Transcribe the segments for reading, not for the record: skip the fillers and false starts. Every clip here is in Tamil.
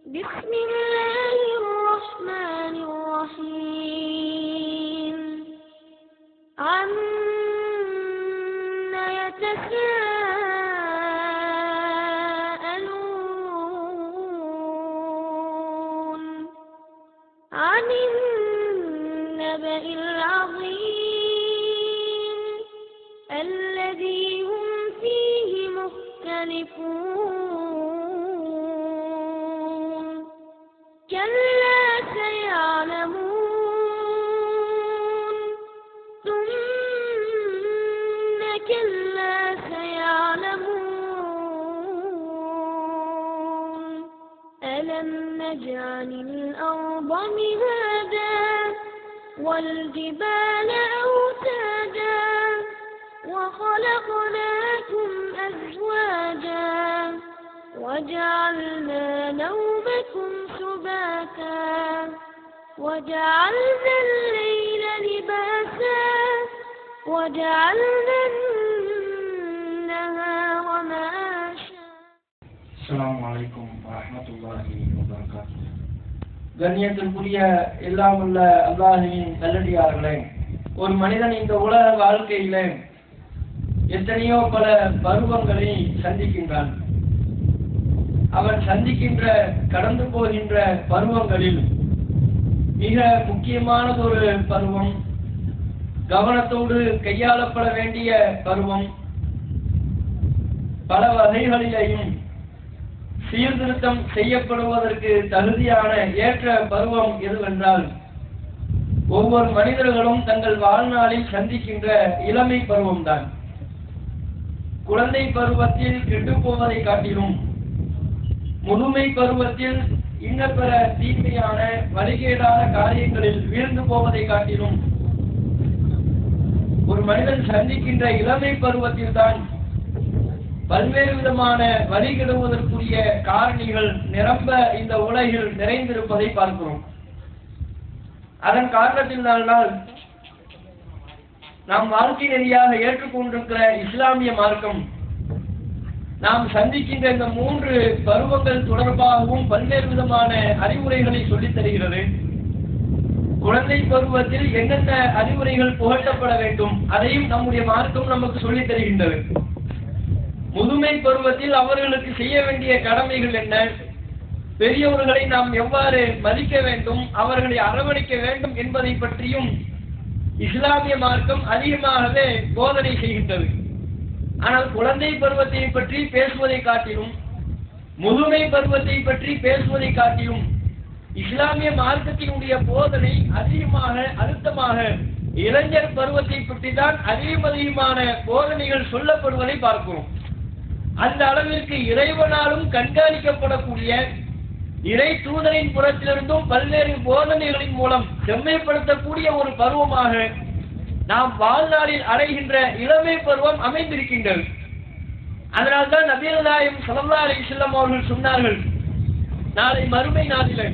بسم الله الرحمن الرحيم عما يتساءلون عن النبأ العظيم الذي هم فيه مختلفون كلا سيعلمون ثم كلا سيعلمون ألم نجعل الأرض مهادا والجبال أوتادا وخلقناكم أزواجا وجعلنا نومكم سباتا وجعلنا الليل لباسا وجعلنا النهار معاشا. السلام عليكم ورحمة الله وبركاته. கண்ணியத்திற்குரிய எல்லாம் உள்ள அல்லாஹ்வின் நல்லடியார்களே, ஒரு மனிதன் இந்த உலக வாழ்க்கையில எத்தனையோ பல பருவங்களை சந்திக்கின்றான். அவன் சந்திக்கின்ற கடந்து போகின்ற பருவங்களில் மிக முக்கியமானதொரு பருவம், கவனத்தோடு கையாளப்பட வேண்டிய பருவம், பல வகைகளிலேயும் சீர்திருத்தம் செய்யப்படுவதற்கு தகுதியான ஏற்ற பருவம் எதுவென்றால் ஒவ்வொரு மனிதர்களும் தங்கள் வாழ்நாளில் சந்திக்கின்ற இளமை பருவம்தான். குழந்தை பருவத்தில் கெட்டு போவதை காட்டிலும் முதுமை பருவத்தில் இன்னபிற தீமையான வழிகேடான காரியங்களில் வீழ்ந்து போவதை காட்டிலும் ஒரு மனிதன் சந்திக்கின்ற இளமை பருவத்தில் தான் பல்வேறு விதமான வழிகெடுவதற்குரிய காரணிகள் நிரம்ப இந்த உலகில் நிறைந்திருப்பதை பார்க்கிறோம். அதன் காரணத்தினால் நாம் வாழ்க்கை நெறியாக ஏற்றுக்கொண்டிருக்கிற இஸ்லாமிய மார்க்கம் நாம் சந்திக்கின்ற இந்த 3 பருவங்கள் தொடர்பாகவும் பல்வேறு விதமான அறிவுரைகளை சொல்லித் தருகிறது. குழந்தை பருவத்தில் என்னென்ன அறிவுரைகள் புகட்டப்பட வேண்டும் அதையும் நம்முடைய மார்க்கம் நமக்கு சொல்லித் தருகின்றது. முதுமை பருவத்தில் அவர்களுக்கு செய்ய வேண்டிய கடமைகள் என்ன, பெரியவர்களை நாம் எவ்வாறு மதிக்க வேண்டும், அவர்களை அரவணைக்க வேண்டும் என்பதை பற்றியும் இஸ்லாமிய மார்க்கம் அதிகமாகவே போதனை செய்கின்றது. ஆனால் குழந்தை பருவத்தை பற்றி பேசுவதை காட்டிலும் முதுமை பருவத்தை பற்றி பேசுவதை காட்டிலும் இஸ்லாமிய மார்க்கத்தினுடைய போதனை அதிகமாக அழுத்தமாக இளைஞர் பருவத்தை பற்றி தான் அதிகமான போதனைகள் சொல்லப்படுவதை பார்க்கிறோம். அந்த அளவிற்கு இறைவனாலும் கண்காணிக்கப்படக்கூடிய இறை தூதரின் புறத்திலிருந்தும் பல்வேறு போதனைகளின் மூலம் செம்மைப்படுத்தக்கூடிய ஒரு பருவமாக நாம் வாழ்நாளில் அடைகின்ற இளமை பருவம் அமைந்திருக்கின்றது. அதனால்தான் நபிகள் நாயகம் ஸல்லல்லாஹு அலைஹி வஸல்லம் அவர்கள் சொன்னார்கள், நாளை மறுமை நாளில்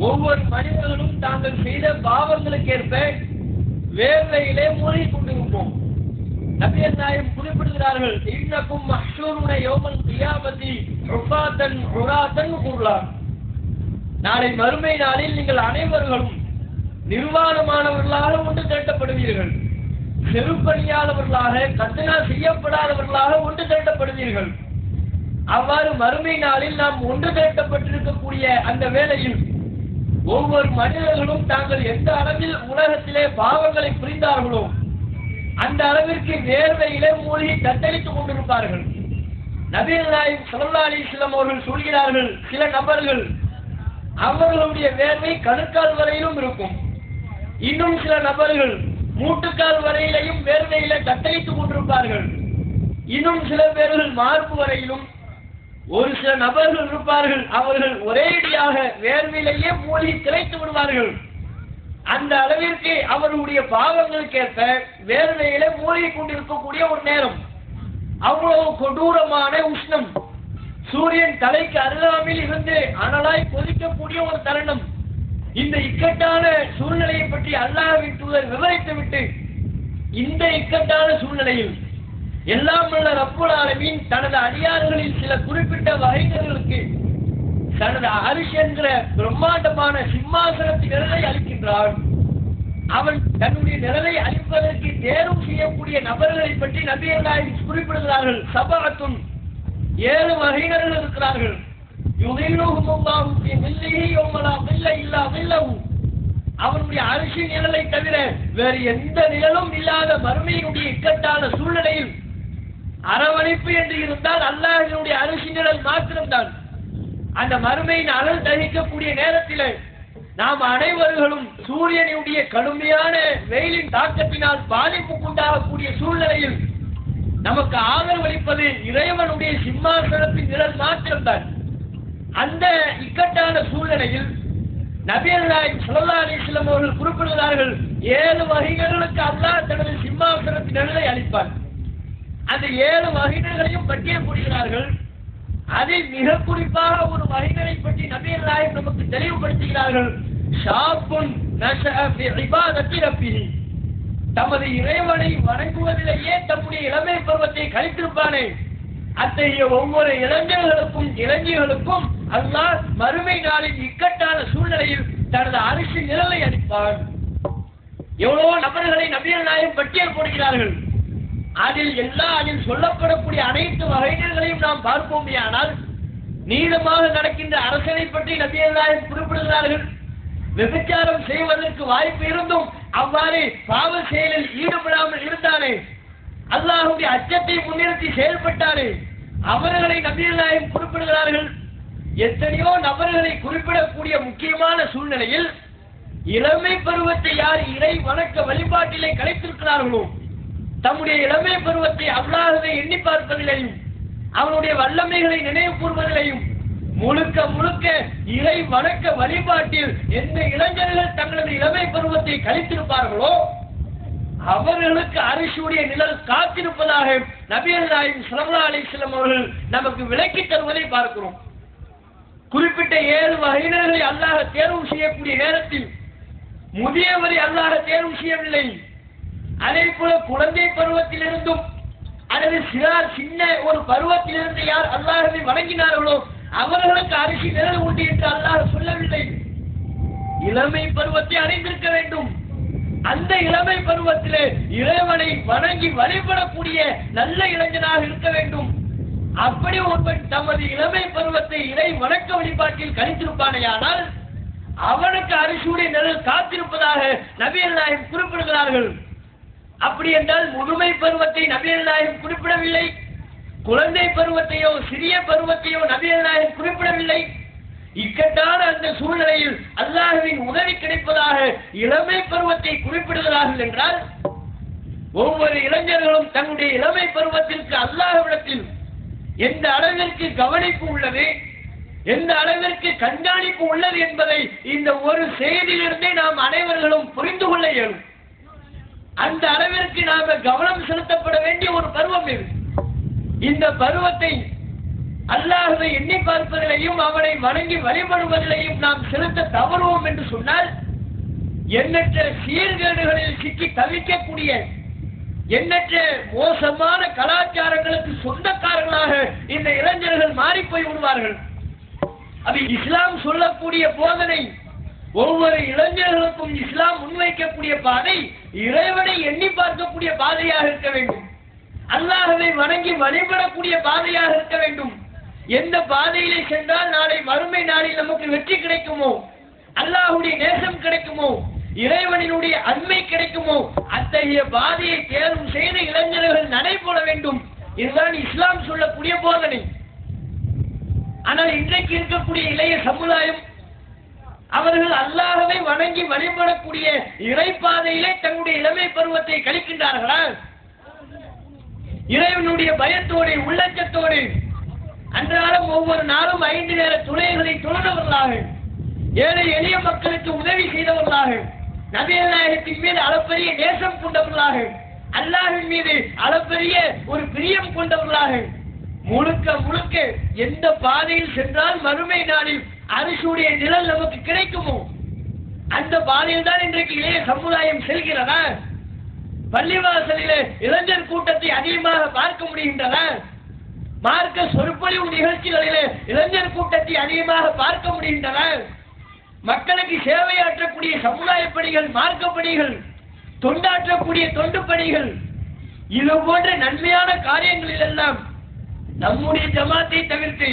ஒவ்வொரு மனிதர்களும் தாங்கள் செய்த பாவங்களுக்கேற்ப வேர்வையிலே மூழ்கிக் கொண்டிருப்போம். நபிகள் நாயகம் குறிப்பிடுகிறார்கள், இன்னக்கும் மஹ்ஷூருன யௌமல் கியாமத்தி உஃபாத்தன் உராத்தன் குர்லா. நாளை மறுமை நாளில் நீங்கள் அனைவர்களும் நிர்வாணமானவர்களாக ஒன்று திரட்டப்படுவீர்கள், செருப்பணியாதவர்களாக கத்தனா செய்யப்படாதவர்களாக ஒன்று திரட்டப்படுவீர்கள். அவ்வாறு மறுமை நாளில் நாம் ஒன்று திரட்டப்பட்டிருக்கக்கூடிய அந்த வேளையில் ஒவ்வொரு மனிதர்களும் தாங்கள் எந்த அளவில் உலகத்திலே பாவங்களை புரிந்தார்களோ அந்த அளவிற்கு வேர்வையிலே மூழ்கி தத்தளித்துக் கொண்டிருப்பார்கள். நபிகள் நாயகம் ஸல்லல்லாஹு அலைஹி வஸல்லம் அவர்கள் சொல்கிறார்கள், சில நபர்கள் அவர்களுடைய வேர்வை கணுக்கால் வரையிலும் இருக்கும், இன்னும் சில நபர்கள் மூட்டுக்கால் வரையிலையும் வேர்வையில தத்தளித்துக் கொண்டிருப்பார்கள், இன்னும் சில பேர்கள் மார்பு வரையிலும், ஒரு சில நபர்கள் இருப்பார்கள் அவர்கள் ஒரேடியாக வேர்வையிலேயே மூழ்கி திளைத்து விடுவார்கள். அந்த அளவிற்கு அவர்களுடைய பாவங்களுக்கேற்ப வேர்வையில மூழ்கிக் கொண்டிருக்கக்கூடிய ஒரு நேரம், அவ்வளவு கொடூரமான உஷ்ணம், சூரியன் தலைக்கு அருகாமையில் இருந்து அனலாய் கொதிக்கக்கூடிய ஒரு தருணம். இந்த இக்கட்டான சூழ்நிலையை பற்றி அல்லாஹ்வின் தூதர் விவரித்துவிட்டு இந்த இக்கட்டான சூழ்நிலையில் எல்லாம் உள்ள ரப்புல் ஆலமீன் தனது அடியார்களில் சில குறிப்பிட்ட வகைகளுக்கு தனது அரிசி என்கிற பிரம்மாண்டமான சிம்மாசனத்தின் நிழலை அளிக்கின்றான். அவன் தன்னுடைய நிழலை அளிப்பதற்கு தேர்வு செய்யக்கூடிய நபர்களை பற்றி நபிகள் நாயகம் குறிப்பிடுகிறார்கள். சபஅத்துன் 7 வகையினர்கள் இருக்கிறார்கள். யுதில்லுஹுமுல்லாஹு ஃபீ ظில்லிஹி யௌம லா ظில்ல இல்லா ظில்லஹு. அவனுடைய அரிசி நிழலை தவிர வேறு எந்த நிழலும் இல்லாத மறுமையினுடைய இக்கட்டான சூழ்நிலையில் அரவணைப்பு என்று இருந்தால் அல்லாஹ்வினுடைய அரிசி நிழல் மாத்திரம்தான். அந்த மறுமையின் அனல் தகிக்கக்கூடிய நேரத்தில் நாம் அனைவர்களும் சூரியனுடைய கடுமையான வெயிலின் தாக்கத்தினால் பாதிப்புக்குண்டாகக்கூடிய சூழ்நிலையில் நமக்கு ஆதரவளிப்பது இறைவனுடைய சிம்மாசனத்தின் நிழல் மாத்திரம்தான். அந்த இக்கட்டான சூழ்நிலையில் நபிகள் நாயகம் ஸல்லல்லாஹு அலைஹி வஸல்லம் அவர்கள் குறிப்பிடுகிறார்கள், 7 வகைகளுக்கு அல்லாஹ் தனது சிம்மாசனத்தின் நிழலை அளிப்பார். அந்த 7 வகைகளையும் பட்டியல் போடுகிறார்கள். அதில் மிக குறிப்பாக ஒரு வகைகளை பற்றி நபிகள் நாயகம் நமக்கு தெளிவுபடுத்துகிறார்கள். ஷாப்புன் நஷஅ ஃபி இபாதத்தி ரப்பிஹி. தமது இறைவனை வணங்குவதிலேயே தம்முடைய இளமை பருவத்தை கழித்திருப்பானே, அத்தகைய ஒவ்வொரு இளைஞர்களுக்கும் இளைஞர்களுக்கும் அல்லாஹ் மறுமை நாளின் இக்கட்டான சூழ்நிலையில் தனது அரிசி நிழலை அளிப்பான். எவ்வளவோ நபர்களை நபிகள் நாயகம் பட்டியல் போடுகிறார்கள். அதில் சொல்லப்படக்கூடிய அனைத்து வகைகளையும் நாம் பார்ப்போமேயானால் நீளமாக நடக்கின்ற அரசனை பற்றி நபிகள் நாயகம் குறிப்பிடுகிறார்கள். விபச்சாரம் செய்வதற்கு வாய்ப்பு இருந்தும் அவ்வாறு பாவ செயலில் ஈடுபடாமல் இருந்தானே, அல்லாஹ்வுடைய அச்சத்தை முன்னிறுத்தி செயல்பட்டானே, அவர்களை நபிகள் நாயகம் குறிப்பிடுகிறார்கள். எத்தனையோ நபர்களை குறிப்பிடக்கூடிய முக்கியமான சூழ்நிலையில் இளமை பருவத்தை யார் இறை வணக்க வழிபாட்டிலே கலைத்திருக்கிறார்களோ, தம்முடைய இளமை பருவத்தை அல்லாஹ்வை எண்ணி பார்ப்பதிலையும் அவனுடைய வல்லமைகளை நினைவு கூர்வதிலையும் முழுக்க முழுக்க இறை வணக்க வழிபாட்டில் எந்த இளைஞர்கள் தங்களது இளமை பருவத்தை கழித்திருப்பார்களோ அவர்களுக்கு அரிசியுடைய நிழல் காத்திருப்பதாக நபிகள் நாயகம் ஸல்லல்லாஹு அலைஹி வஸல்லம் அவர்கள் நமக்கு விளக்கி தருவதை பார்க்கிறோம். குறிப்பிட்ட 7 வகையினர்களை அல்லாஹ் தேர்வு செய்யக்கூடிய நேரத்தில் முதியவரை அல்லாஹ் தேர்வு செய்யவில்லை. அதே போல குழந்தை பருவத்திலிருந்தும் அல்லது சின்ன ஒரு பருவத்திலிருந்து யார் அல்லாஹ்வை வணங்கினார்களோ அவர்களுக்கு அரிசி நிழல் உண்டு என்று அல்லாஹ் சொல்லவில்லை. இளமை பருவத்தை அடைந்திருக்க வேண்டும். அந்த இளமை பருவத்திலே இறைவனை வணங்கி வழிபடக்கூடிய நல்ல இளைஞனாக இருக்க வேண்டும். அப்படி ஒருவன் தமது இளமை பருவத்தை இறை வணக்க வழிபாட்டில் கழித்திருப்பானேயானால் அவனுக்கு அரிசியுடைய நிழல் காத்திருப்பதாக நபிகள் நாயகம் குறிப்பிடுகிறார்கள். அப்படி என்றால் முதுமை பருவத்தை நபிகள் நாயகம் குறிப்பிடவில்லை, குழந்தை பருவத்தையோ சிறிய பருவத்தையோ நபிகள் நாயகம் குறிப்பிடவில்லை. இக்கட்டான அந்த சூழ்நிலையில் அல்லாஹ்வின் உதவி கிடைப்பதாக இளமை பருவத்தை குறிப்பிடுகிறார்கள் என்றால் ஒவ்வொரு இளைஞர்களும் தன்னுடைய இளமை பருவத்திற்கு அல்லாஹ்விடத்தில் எந்த அளவிற்கு கவனிப்பு உள்ளது, எந்த அளவிற்கு கண்காணிப்பு உள்ளது என்பதை இந்த ஒரு செய்தியிலிருந்தே நாம் அனைவர்களும் புரிந்து கொள்ள இயலும். அந்த அளவிற்கு நாம கவனம் செலுத்தப்பட வேண்டிய ஒரு பருவம் இது. இந்த பருவத்தை அல்லாஹ்வை எண்ணி பார்ப்பதிலையும் அவனை வணங்கி வழிபடுவதிலையும் நாம் செலுத்த தவறுவோம் என்று சொன்னால் எண்ணற்ற சீர்கேடுகளில் சிக்கி தவிக்கக்கூடிய எண்ணற்ற மோசமான கலாச்சாரங்களுக்கு சொந்தக்காரர்களாக இந்த இளைஞர்கள் மாறி போய் விடுவார்கள். அது இஸ்லாம் சொல்லக்கூடிய போதனை, ஒவ்வொரு இளைஞர்களுக்கும் இஸ்லாம் முன்வைக்கக்கூடிய பாதை இறைவனை எண்ணி பார்க்கக்கூடிய பாதையாக இருக்க வேண்டும். அல்லாஹ்வை வணங்கி வழிபடக்கூடிய பாதையாக இருக்க வேண்டும். எந்த பாதையிலே சென்றால் நாளை மறுமை நாளில் நமக்கு வெற்றி கிடைக்குமோ, அல்லாஹ்வுடைய நேசம் கிடைக்குமோ, இறைவனினுடைய அன்மை கிடைக்குமோ அத்தகைய பாதையை தேர்வு செய்த இளைஞர்கள் நடைபோட வேண்டும். இதுதான் இஸ்லாம் சொல்லக்கூடிய போதனை. ஆனால் இன்றைக்கு இருக்கக்கூடிய இளைய சமுதாயம் அவர்கள் அல்லாஹ்வை வணங்கி வழிபடக்கூடிய இறைப்பாதையிலே தன்னுடைய இளமை பருவத்தை கழிக்கின்றார்களா? இறைவனுடைய பயத்தோடு உள்ளச்சத்தோடு அன்றாடம் ஒவ்வொரு நாளும் 5 நேர தொழுகைகளை தொழுதவர்களாக, ஏழை எளிய மக்களுக்கு உதவி செய்தவர்களாக, நபிகள் நாயகத்தின் மீது அளப்பரிய நேசம் கொண்டவர்களாக, அல்லாஹ்வின் மீது அளப்பரிய ஒரு பிரியம் கொண்டவர்களாக முழுக்க முழுக்க எந்த பாதையில் சென்றால் மறுமை நாளில் அரிசியுடைய நிழல் நமக்கு கிடைக்குமோ அந்த பாதையில் தான் இன்றைக்கு இளைய சமுதாயம் செல்கிறதா? பள்ளிவாசலிலே இளைஞர் கூட்டத்தை அதிகமாக பார்க்க முடிகின்றதா? மார்க்க சொற்பொழிவு நிகழ்ச்சிகளிலே இளைஞர் கூட்டத்தை அதிகமாக பார்க்க முடிகின்றன. மக்களுக்கு சேவையாற்றக்கூடிய சமுதாய பணிகள், மார்க்க பணிகள், தொண்டாற்றக்கூடிய தொண்டு பணிகள், இது போன்ற நன்மையான காரியங்களில் எல்லாம் நம்முடைய ஜமாத்தை தவிர்த்து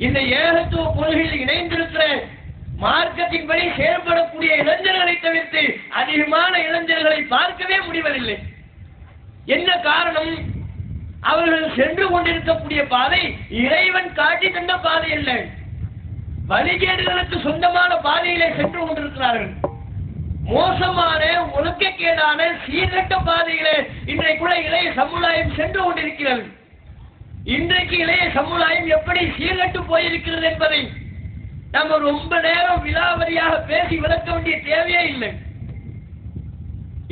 இந்த ஏகத்துவ கொள்கையில் இணைந்திருக்கிற மார்க்கத்தின்படி செயல்படக்கூடிய இளைஞர்களை தவிர்த்து அதிகமான இளைஞர்களை பார்க்கவே முடிவதில்லை. என்ன காரணம்? அவர்கள் சென்று கொண்டிருக்கக்கூடிய பாதை இறைவன் காட்டி தந்த பாதை அல்ல, வழிகேடுகளுக்கு சொந்தமான பாதையிலே சென்று கொண்டிருக்கிறார்கள். மோசமான ஒழுக்கக்கேடான சீர்கட்ட பாதையிலே இன்றைக்குள்ள இளைய சமுதாயம் சென்று கொண்டிருக்கிறது. இன்றைக்கு இளைய சமுதாயம் எப்படி சீர்கட்டு போயிருக்கிறது என்பதை நம்ம ரொம்ப நேரம் விலாவரியாக பேசி விளக்க வேண்டிய தேவையே இல்லை.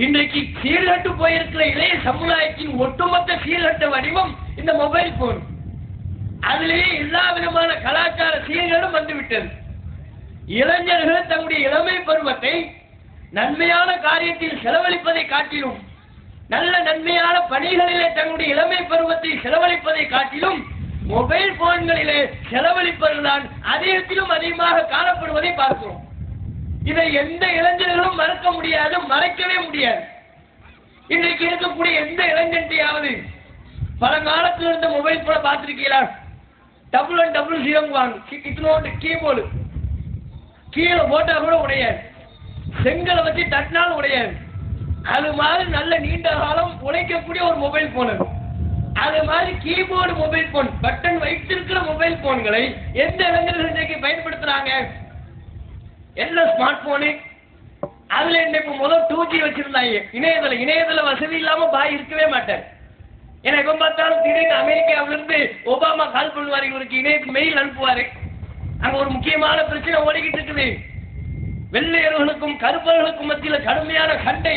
இன்றைக்கு சீர்கட்டு போயிருக்கிற இளைய சமுதாயத்தின் ஒட்டுமொத்த சீர்கட்ட வடிவம் இந்த மொபைல் போன். அதிலேயே எல்லா விதமான கலாச்சார சீர்களும் வந்துவிட்டது. இளைஞர்கள் தங்களுடைய இளமை பருவத்தை நன்மையான காரியத்தில் செலவழிப்பதை காட்டிலும், நல்ல நன்மையான பணிகளிலே தங்களுடைய இளமை பருவத்தை செலவழிப்பதை காட்டிலும் மொபைல் போன்களிலே செலவழிப்பதுதான் அதிகத்திலும் அதிகமாக காணப்படுவதை பார்க்கிறோம். இதை எந்த இளைஞர்களும் மறக்க முடியாது, மறைக்கவே முடியாது. இன்றைக்கு இருக்கக்கூடிய எந்த இளைஞன்டையாவது பழங்காலத்தில் இருந்த மொபைல் போன பார்த்திருக்கீங்களா? 1100 கீபோர்டு, கீழே போட்டா கூட உடையாது, செங்கலை வச்சு தட்டினாலும் உடையாது. அது மாதிரி நல்ல நீண்ட காலம் உழைக்கக்கூடிய ஒரு மொபைல் போன். அது மாதிரி கீபோர்டு மொபைல் போன், பட்டன் வைத்திருக்கிற மொபைல் போன்களை எந்த இளைஞர்கள் இன்றைக்கு பயன்படுத்துறாங்க? என்ன ஸ்மார்ட் போனு? அதுல இன்னைக்கு முதல் 2G வச்சிருந்தாங்க. இணையதள வசதி இல்லாம பாய் இருக்கவே மாட்டார். ஏன்னா எப்ப பார்த்தாலும் திடீர்னு அமெரிக்காவிலிருந்து ஒபாமா கால் பண்ணுவாரு, இவருக்கு இணையத்துக்கு மெயில் அனுப்புவாரு. அங்க ஒரு முக்கியமான பிரச்சனை ஓடிக்கிட்டு இருக்குது. வெள்ளையர்களுக்கும் கருப்பர்களுக்கும் மத்தியில் கடுமையான சண்டை.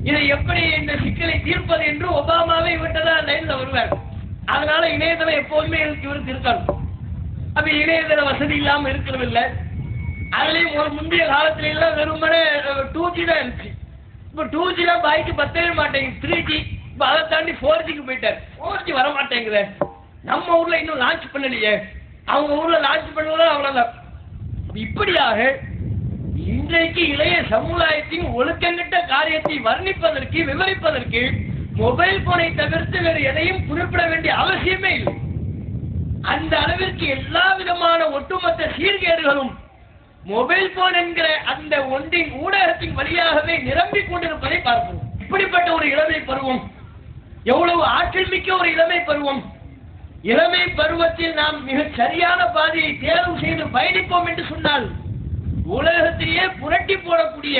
இதை எப்படி இந்த சிக்கலை தீர்ப்பது என்று ஒபாமாவே இவர்தான் லைன்ல வருவார். அதனால இணையதளம் எப்போதுமே இவருக்கு இருக்காது. அப்ப இணையதள வசதி இல்லாம இருக்கிறதில்லை. அதுலயும் ஒரு முந்தைய காலத்துல எல்லாம் வெறுமனே 2G தான் இருந்துச்சு. இப்ப 2G தான் பாய்க்கு பத்தவே மாட்டேங்குது, 3G. இப்ப அதை தாண்டி 4Gக்கு போயிட்டார். 4G வர மாட்டேங்குது. நம்ம ஊர்ல இன்னும் லான்ச் பண்ணலையே, அவங்க ஊர்ல லான்ச் பண்ணுவதும் அவ்வளவுதான். இப்படியாக இன்றைக்கு இளைய சமுதாயத்தின் ஒழுக்கங்கட்ட காரியத்தை வர்ணிப்பதற்கு, விவரிப்பதற்கு மொபைல் போனை தவிர்த்து வேறு எதையும் குறிப்பிட வேண்டிய அவசியமே இல்லை. அந்த அளவிற்கு எல்லா விதமான ஒட்டுமொத்த சீர்கேடுகளும் மொபைல் போன் என்கிற அந்த ஒன்றின் ஊடகத்தின் வழியாகவே நிரம்பிக் கொண்டிருப்பதை பார்க்கிறோம். இப்படிப்பட்ட ஒரு இளமை பருவம், எவ்வளவு ஆற்றல் மிக்க ஒரு இளமை பருவம். இளமை பருவத்தில் நாம் மிக சரியான பாதையை தேர்வு செய்து பயணிப்போம் என்று சொன்னால் உலகத்தையே புரட்டி போடக்கூடிய,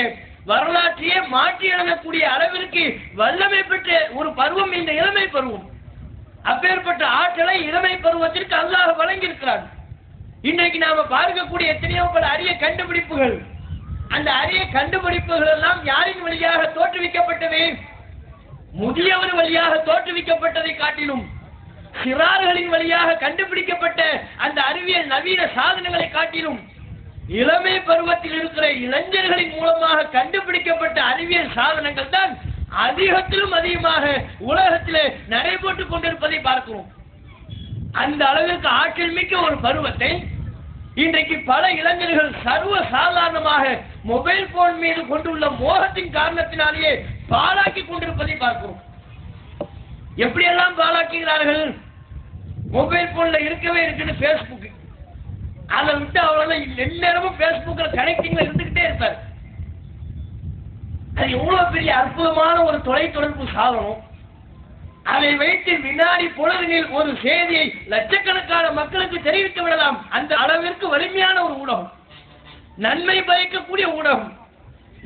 வரலாற்றையே மாற்றி எழுதக்கூடிய அளவிற்கு வல்லமை பெற்ற ஒரு பருவம் இந்த இளமை பருவம். அப்பேற்பட்ட ஆற்றலை இளமை பருவத்திற்கு அல்லாஹ் வழங்கியிருக்கிறார். இன்றைக்கு நாம பார்க்கக்கூடிய எத்தனையோ பல அரிய கண்டுபிடிப்புகள், அந்த அரிய கண்டுபிடிப்புகள் எல்லாம் யாரின் வழியாக தோற்றுவிக்கப்பட்டது? முதியவர் வழியாக தோற்றுவிக்கப்பட்டதை காட்டிலும் சிறார்களின் வழியாக கண்டுபிடிக்கப்பட்ட அந்த அறிவியல் நவீன சாதனங்களை காட்டிலும் இளமை பருவத்தில் இருக்கிற இளைஞர்களின் மூலமாக கண்டுபிடிக்கப்பட்ட அறிவியல் சாதனங்கள் தான் அதிகத்திலும் அதிகமாக உலகத்திலே நடைபெற்றுக் கொண்டிருப்பதை பார்க்கிறோம். அந்த அளவிற்கு ஆற்றல் மிக்க ஒரு பருவத்தை இன்றைக்கு பல இளைஞர்கள் சர்வ சாதாரணமாக மொபைல் போன் மீது கொண்டுள்ள மோகத்தின் காரணத்தினாலேயே பாழாக்கி கொண்டிருப்பதை பார்க்கிறோம். எப்படியெல்லாம் பாழாக்குகிறார்கள்? மொபைல் போன்ல இருக்கவே இருக்குன்னு பேஸ்புக், அதை விட்டு அவரால் எந்நேரமும் பேஸ்புக்ல கனெக்டிங்ல இருந்துகிட்டே இருப்பார். அது எவ்வளவு பெரிய அற்புதமான ஒரு தொலைத்தொடர்பு சாதனம். அதை வைத்து வினாடி பொழுதில் ஒரு செய்தியை லட்சக்கணக்கான மக்களுக்கு தெரிவித்து விடலாம். அந்த அளவிற்கு வலிமையான ஒரு ஊடகம், நன்மை பயக்கக்கூடிய ஊடகம்.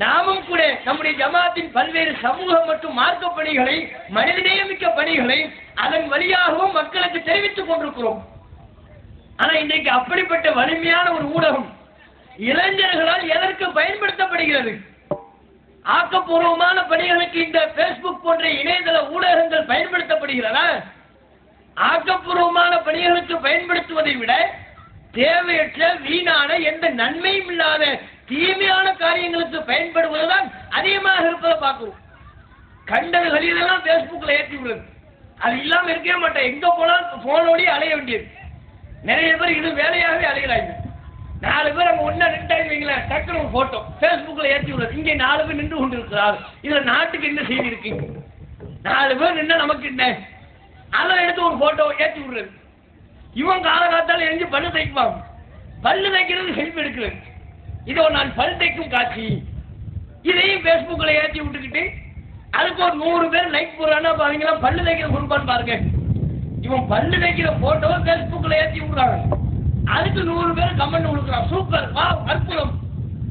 நாமும் கூட நம்முடைய ஜமாத்தின் பல்வேறு சமூக மற்றும் மார்க்க பணிகளை, மனிதநேயமிக்க பணிகளை அதன் வழியாகவும் மக்களுக்கு தெரிவித்துக் கொண்டிருக்கிறோம். ஆனா இன்றைக்கு அப்படிப்பட்ட வலிமையான ஒரு ஊடகம் இளைஞர்களால் எதற்கு பயன்படுத்தப்படுகிறது? ஆக்கப்பூர்வமான பணிகளுக்கு இந்த பேஸ்புக் போன்ற இணையதள ஊடகங்கள் பயன்படுத்தப்படுகிறதா? ஆக்கப்பூர்வமான பணிகளுக்கு பயன்படுத்துவதை விட தேவையற்ற வீணான எந்த நன்மையும் இல்லாத தீமையான காரியங்களுக்கு பயன்படுவதுதான் அதிகமாக இருப்பதை பார்க்கிறோம். கண்டதுகள் இதெல்லாம் பேஸ்புக்ல ஏற்றி விடுறது. அது இல்லாம இருக்கவே மாட்டேன். எங்க போனாலும் போனோடய அலைய வேண்டியது. நிறைய பேர் இது வேலையாகவே அலைகிறாங்க. 4 பேர் அங்க ஒன்னா நின்றாங்க வைங்களேன், டக்குனு ஒரு போட்டோ Facebookல ஏற்றி விடுறது. இங்கே 4 பேர் நின்று கொண்டு இருக்கிறார், இதுல நாட்டுக்கு என்ன செய்தி இருக்கு? 4 பேர் நின்று நமக்கு என்ன, அதை எடுத்து ஒரு போட்டோ ஏற்றி விடுறது. இவன் காலகாலத்தால் எரிஞ்சு பல்லு தைக்குவாங்க. பல்லு தைக்கிறது செல்ஃபி எடுக்கிறது. இதோ நான் பல் தைக்கும் காட்சி, இதையும் Facebookல ஏற்றி விட்டுக்கிட்டு அதுக்கு ஒரு 100 பேர் லைக் போடுறான்னா அவங்களாம் பல்லு தைக்கிற கொடுப்பான்னு பாருங்க. இவன் பல்லு தைக்கிற போட்டோவை Facebookல ஏற்றி விடுறாங்க, அதுக்கு 100 பேர் கமெண்ட் கொடுக்குறான், சூப்பர், வா, அற்புதம்.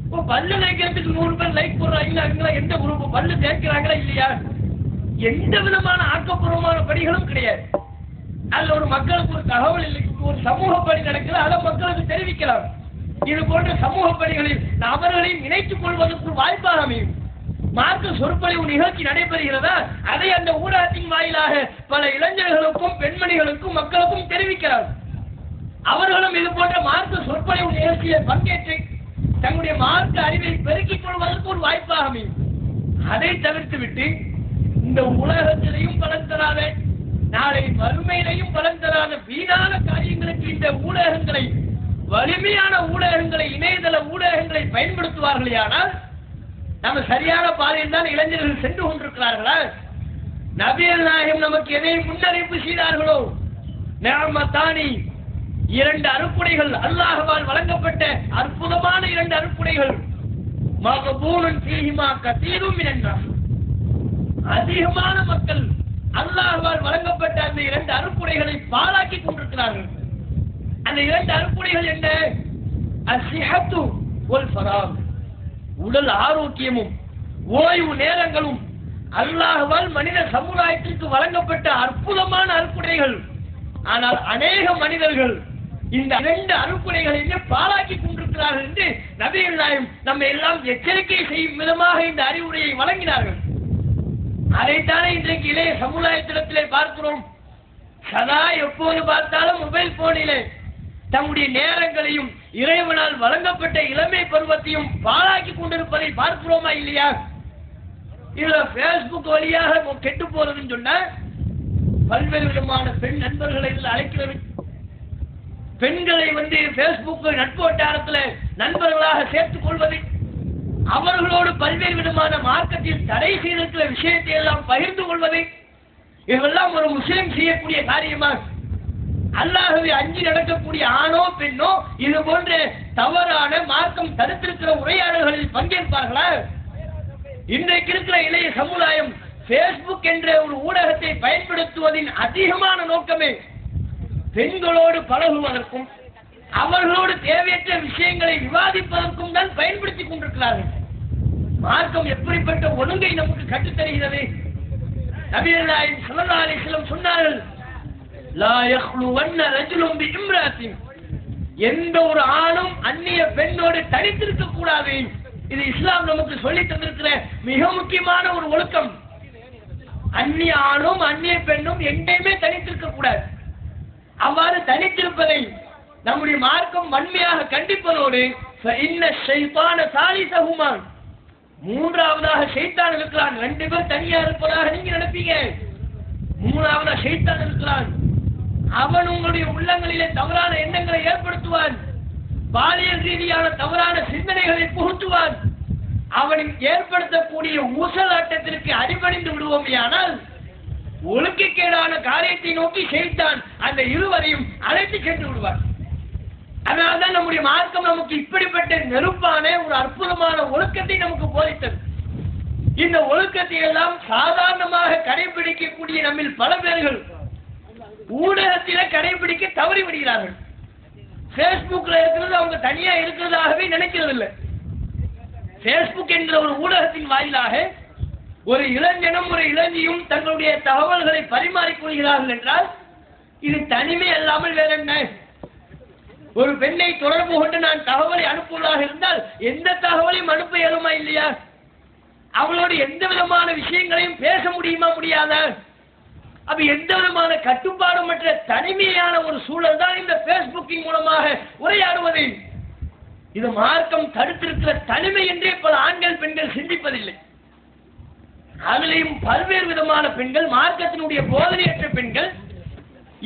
இப்போ பல்லு தைக்கிறதுக்கு 100 பேர் லைக் போடுறாங்களா? எந்த குரூப் பல்லு தேய்க்கிறாங்களா இல்லையா? எந்த விதமான ஆக்கப்பூர்வமான பணிகளும் கிடையாது. அதுல ஒரு மக்களுக்கு ஒரு தகவல் இல்லை, ஒரு சமூக பணி நடக்குது, அதை மக்களுக்கு தெரிவிக்கலாம். இது போன்ற சமூக பணிகளில் அவர்களையும் இணைத்துக் கொள்வதற்கு வாய்ப்பாக அமையும். மார்க்க சொற்பொழிவு நிகழ்ச்சி நடைபெறுகிறதா, அதை அந்த ஊடகத்தின் வாயிலாக பல இளைஞர்களுக்கும் பெண்மணிகளுக்கும் மக்களுக்கும் தெரிவிக்கிறார். அவர்களும் இது போன்ற மார்க்க சொற்பொழிவு நிகழ்ச்சியில் பங்கேற்று தங்களுடைய மார்க்க அறிவை பெருக்கிக் கொள்வதற்கு ஒரு வாய்ப்பாக அமையும். அதை தவிர்த்து விட்டு இந்த உலகத்திலையும் பலன் தராத, நாளை மறுமையிலையும் பலன் தராத வீணான காரியங்களுக்கு இந்த ஊடகங்களை, வலிமையான ஊடகங்களை, இணையதள ஊடகங்களை பயன்படுத்துவார்களே ஆனால் நம்ம சரியான பாதையில் தான் இளைஞர்கள் சென்று கொண்டிருக்கிறார்களா? நபிகள் நாயகம் நமக்கு எதை முன்னறிவிப்பு செய்தார்களோ, நிஅமத்தானி, 2 அருட்கொடைகள், அல்லாஹ்வால் வழங்கப்பட்ட அற்புதமான 2 அருட்கொடைகள், மக்பூலுன் ஃபீஹிமா கஸீரும் மினன் நாஸ், அதிகமான மக்கள் அல்லாஹ்வால் வழங்கப்பட்ட அந்த 2 அருட்கொடைகளை பாழாக்கி கொண்டிருக்கிறார்கள். அந்த 2 அருட்கொடைகள் என்ன? அஸ்ஸிஹத்து வல் ஃபராக், உடல் ஆரோக்கியமும் ஓய்வு நேரங்களும் அல்லாஹ்வால் மனித சமுதாயத்திற்கு வழங்கப்பட்ட அற்புதமான அருட்கொடைகள். ஆனால் அநேக மனிதர்கள் இந்த 2 அருட்கொடைகளை பாழாக்கி கொண்டிருக்கிறார்கள் என்று நபிகள் நாயகம் நம்ம எல்லாம் எச்சரிக்கை செய்யும் விதமாக இந்த அறிவுரையை வழங்கினார்கள். அதைத்தானே இன்றைக்கு இளைய சமுதாயத்திடத்திலே பார்க்கிறோம். சதா எப்போது பார்த்தாலும் மொபைல் போனிலே தம்முடைய நேரங்களையும் இறைவனால் வழங்கப்பட்ட இளமை பருவத்தையும் பாழாக்கி கொண்டிருப்பதை பார்க்கிறோமா இல்லையா? இதுல Facebook வழியாக கெட்டு போறதுன்னு சொன்னா பல்வேறு விதமான பெண் நண்பர்களை இதில் அழைக்கிறது. பெண்களை Facebook நட்பு வட்டாரத்தில் நண்பர்களாக சேர்த்துக் கொள்வது, அவர்களோடு பல்வேறு விதமான மார்க்கத்தில் தடை செய்திருக்கிற விஷயத்தை எல்லாம் பகிர்ந்து கொள்வது, இதெல்லாம் ஒரு முஸ்லிம் செய்யக்கூடிய காரியமா? அல்லாஹ்வை அஞ்சி நடக்கக்கூடிய ஆணோ பெண்ணோ இது போன்ற தவறான மார்க்கம் தடுத்திருக்கிற உரையாடல்களில் பங்கேற்பார்களா? இன்றைக்கு இருக்கிற இளைய சமுதாயம் Facebook என்ற ஒரு ஊடகத்தை பயன்படுத்துவதின் அதிகமான நோக்கமே பெண்களோடு பழகுவதற்கும் அவர்களோடு தேவையற்ற விஷயங்களை விவாதிப்பதற்கும் தான் பயன்படுத்திக் கொண்டிருக்கிறார்கள். மார்க்கம் எப்படிப்பட்ட ஒழுங்கை நமக்கு கற்றுத்தருகிறது? நபிகள் நாயகம் ஸல்லல்லாஹு அலைஹி வஸல்லம் சொன்னார்கள், லா யஹ்லுவன்ன ரஜுலுன் பிஇம்ராத்தின், எந்த ஒரு ஆணும் அந்நிய பெண்ணோடு தனித்திருக்க கூடாது. இது இஸ்லாம் நமக்கு சொல்லி தந்திருக்கிற மிக முக்கியமான ஒரு ஒழுக்கம். அந்நிய ஆணும் அந்நிய பெண்ணும் எங்கேயுமே தனித்திருக்க கூடாது. அவ்வாறு தனித்திருப்பதை நம்முடைய மார்க்கம் வன்மையாக கண்டிப்பதோடு இன்ன ஷைத்தான சாலிஸஹுமா, மூன்றாவதாக ஷைத்தான் இருக்கிறான். 2 பேர் தனியா இருப்பதாக நீங்க நினைப்பீங்க, மூணாவதா ஷைத்தான் இருக்கிறான். அவன் உங்களுடைய உள்ளங்களிலே தவறான எண்ணங்களை ஏற்படுத்துவான், பாலியல் ரீதியான தவறான சிந்தனைகளை புகுத்துவான். அவனின் ஏற்படுத்தக்கூடிய ஊசலாட்டத்திற்கு அடிபணிந்து விடுவோமையானால் ஒழுக்கக்கேடான காரியத்தை நோக்கி ஷைத்தான் அந்த இருவரையும் அழைத்து சென்று விடுவார். அதனால்தான் நம்முடைய மார்க்கம் நமக்கு இப்படிப்பட்ட நெருப்பான ஒரு அற்புதமான ஒழுக்கத்தை நமக்கு போதித்தது. இந்த ஒழுக்கத்தை எல்லாம் சாதாரணமாக கடைபிடிக்கக்கூடிய நம்மில் பல பேர்கள் ஊடகத்தில கடைபிடிக்க தவறி விடுகிறார்கள். Facebookல இருக்கிறது அவங்க தனியா இருக்கிறதாகவே நினைக்கிறது இல்லை. Facebook என்ற ஒரு ஊடகத்தின் வாயிலாக ஒரு இளைஞனும் ஒரு இளைஞியும் தங்களுடைய தகவல்களை பரிமாறிக்கொள்கிறார்கள் என்றால் இது தனிமை அல்லாமல் வேற என்ன? ஒரு பெண்ணை தொடர்பு கொண்டு நான் தகவலை அனுப்புவதாக இருந்தால் எந்த தகவலையும் அனுப்ப இயலுமா இல்லையா? அவளோடு எந்த விதமான விஷயங்களையும் பேச முடியுமா முடியாத? அப்ப எந்த விதமான கட்டுப்பாடுமற்ற தனிமையான ஒரு சூழல் தான் இந்த Facebookiன் மூலமாக உரையாடுவது. இது மார்க்கம் தடுத்திருக்கிற தனிமை என்றே பல ஆண்கள் பெண்கள் சிந்திப்பதில்லை. அதிலையும் பல்வேறு விதமான பெண்கள், மார்க்கத்தினுடைய போதனையற்ற பெண்கள்,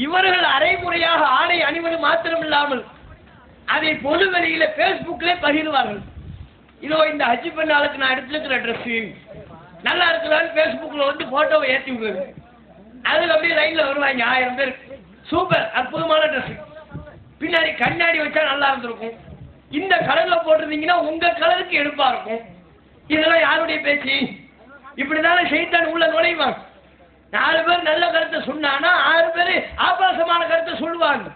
இவர்கள் அரைமுறையாக ஆடை அணிவது மாத்திரமில்லாமல் அதை பொது வெளியில பேஸ்புக்ல பகிர்வார்கள். இதோ இந்த ஹஜ் பெண்ணாளுக்கு நான் எடுத்துருக்கிற ட்ரெஸ் நல்லா இருக்குதான்னு பேஸ்புக்ல வந்து போட்டோவை ஏற்றி விடுறது. அதுக்கு அப்படியே லைன்ல வருவாங்க 1000 பேர். சூப்பர், அற்புதமான ட்ரெஸ், பின்னாடி கண்ணாடி வச்சா நல்லா இருந்திருக்கும், இந்த கலர்ல போட்டிருந்தீங்கன்னா உங்க கலருக்கு எடுப்பா இருக்கும். இதெல்லாம் யாருடைய பேச்சு? இப்படிதானே ஷைத்தான் உள்ள நுழைவாங்க. 4 பேர் நல்ல கருத்தை சொன்னானா 6 பேர் ஆபாசமான கருத்தை சொல்லுவாங்க.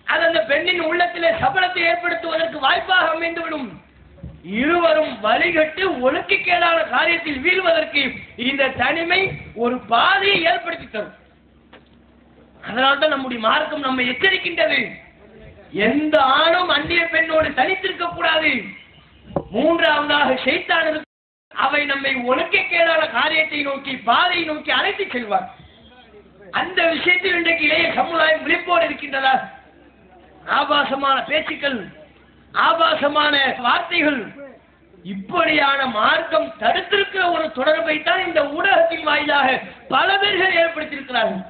அது அந்த பெண்ணின் உள்ளத்திலே சபலத்தை ஏற்படுத்துவதற்கு வாய்ப்பாக அமைந்துவிடும். இருவரும் வழிகட்டு ஒழுக்கக்கேடான காரியத்தில் வீழ்வதற்கு இந்த தனிமை ஒரு பாதையை ஏற்படுத்தி தரும். அதனால்தான் நம்முடைய மார்க்கம் நம்மை எச்சரிக்கின்றது. எந்த ஆணும் அந்நிய பெண்ணோடு தனித்திருக்க கூடாது. மூன்றாவதாக ஷைத்தான் அவை நம்மை ஒழுக்கக்கேடான காரியத்தை நோக்கி, பாதையை நோக்கி அழைத்து செல்வார். அந்த விஷயத்தில் இன்றைக்கு இளைய சமுதாயம் விழிப்போடு இருக்கின்றதா? ஆபாசமான பேச்சுக்கள், ஆபாசமான வார்த்தைகள், இப்படியான மார்க்கம் தடுத்திருக்கிற ஒரு தொடர்பை தான் இந்த ஊடகத்தின் வாயிலாக பல பேர்கள் ஏற்படுத்தியிருக்கிறார்கள்.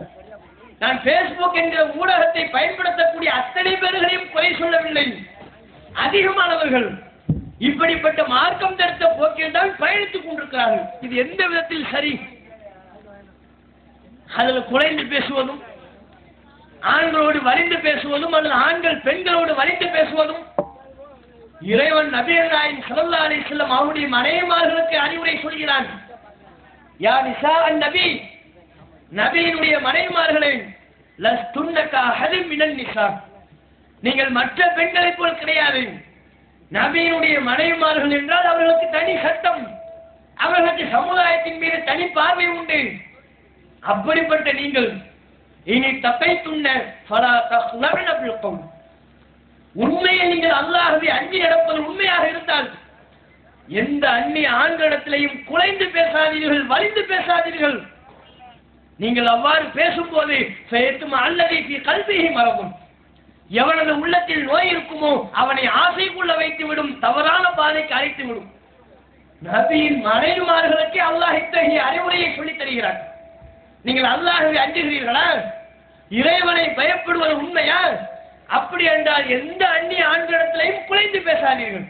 நான் பேஸ்புக் என்கிற ஊடகத்தை பயன்படுத்தக்கூடிய அத்தனை பேர்களையும் குறை சொல்லவில்லை. அதிகமானவர்கள் இப்படிப்பட்ட மார்க்கம் தடுத்த போக்கில் தான் பயணித்துக் கொண்டிருக்கிறார்கள். இது எந்த விதத்தில் சரி? அதில் குறைந்து பேசுவதும், ஆண்களோடு வலிந்து பேசுவதும், அல்லது ஆண்கள் பெண்களோடு வலிந்து பேசுவதும், இறைவன் நபிகள் நாயகம் ஸல்லல்லாஹு அலைஹி வஸல்லம் அவருடைய மனைவிமார்களுக்கு அறிவுரை சொல்கிறான். யா நிசா அன்-நபி, நபியினுடைய மனைவிமார்களே, லஸ்துன்ன கஅஹதின் மினன் நிசா, நீங்கள் மற்ற பெண்களைப் போல் கிடையாது. நபியினுடைய மனைவிமார்கள் என்றால் அவர்களுக்கு தனி சட்டம், அவர்களுக்கு சமுதாயத்தின் மீது தனி பார்வை உண்டு. அப்படிப்பட்ட நீங்கள் இனி தகைத்துன்ன ஃபலா தஹ்லன பில் கௌல், உண்மையை நீங்கள் அல்லாஹ்வை அஞ்சி நடப்பது உண்மையாக இருந்தால் எந்த அந்நிய ஆண்களிடத்திலையும் குலைந்து பேசாதீர்கள், வலிந்து பேசாதீர்கள். நீங்கள் அவ்வாறு பேசும்போது ஃபயத்தும அல்லதி ஃபீ கல்பிஹி மரபுன், எவனது உள்ளத்தில் நோய் இருக்குமோ அவனை ஆசை கொள்ள வைத்துவிடும், தவறான பாதைக்கு அழைத்து விடும். நபியின் மனைவிமார்களுக்கு அல்லாஹ் இத்தகைய அறிவுரையை சொல்லித் தருகிறார். நீங்கள் அல்லாஹ்வை அஞ்சுகிறீர்களா? இறைவனை பயப்படுவது உண்மையா? அப்படி என்றால் எந்த அந்நிய ஆண்களிடத்திலையும் குலைந்து பேசாதீர்கள்,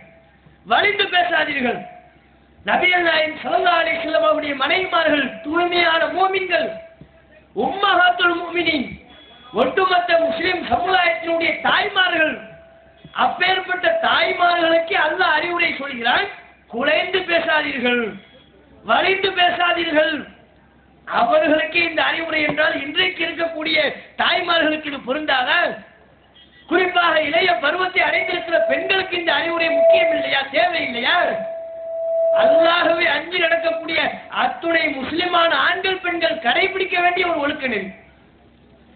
வலிந்து பேசாதீர்கள். நபிகள் நாயகம் ஸல்லல்லாஹு அலைஹி வஸல்லம் அவருடைய மனைவிமார்கள் தூய்மையான மூமின்கள், உம்மஹாத்துல் முஃமினீன், ஒட்டுமொத்த முஸ்லிம் சமுதாயத்தினுடைய தாய்மார்கள். அப்பேற்பட்ட தாய்மார்களுக்கு அல்லாஹ் அறிவுரை சொல்கிறான், குலைந்து பேசாதீர்கள், வலிந்து பேசாதீர்கள். அவர்களுக்கு இந்த அறிவுரை என்றால் இன்றைக்கு இருக்கக்கூடிய தாய்மார்களுக்கு இது பொருந்தாதா? குறிப்பாக இளைய பருவத்தை அடைந்திருக்கிற பெண்களுக்கு இந்த அறிவுரை முக்கியம் இல்லையா, தேவை இல்லையா? அல்லாஹ்வை அஞ்சி நடக்கக்கூடிய அத்துணை முஸ்லிமான ஆண்கள் பெண்கள் கடைபிடிக்க வேண்டிய ஒரு ஒழுக்க நெறி.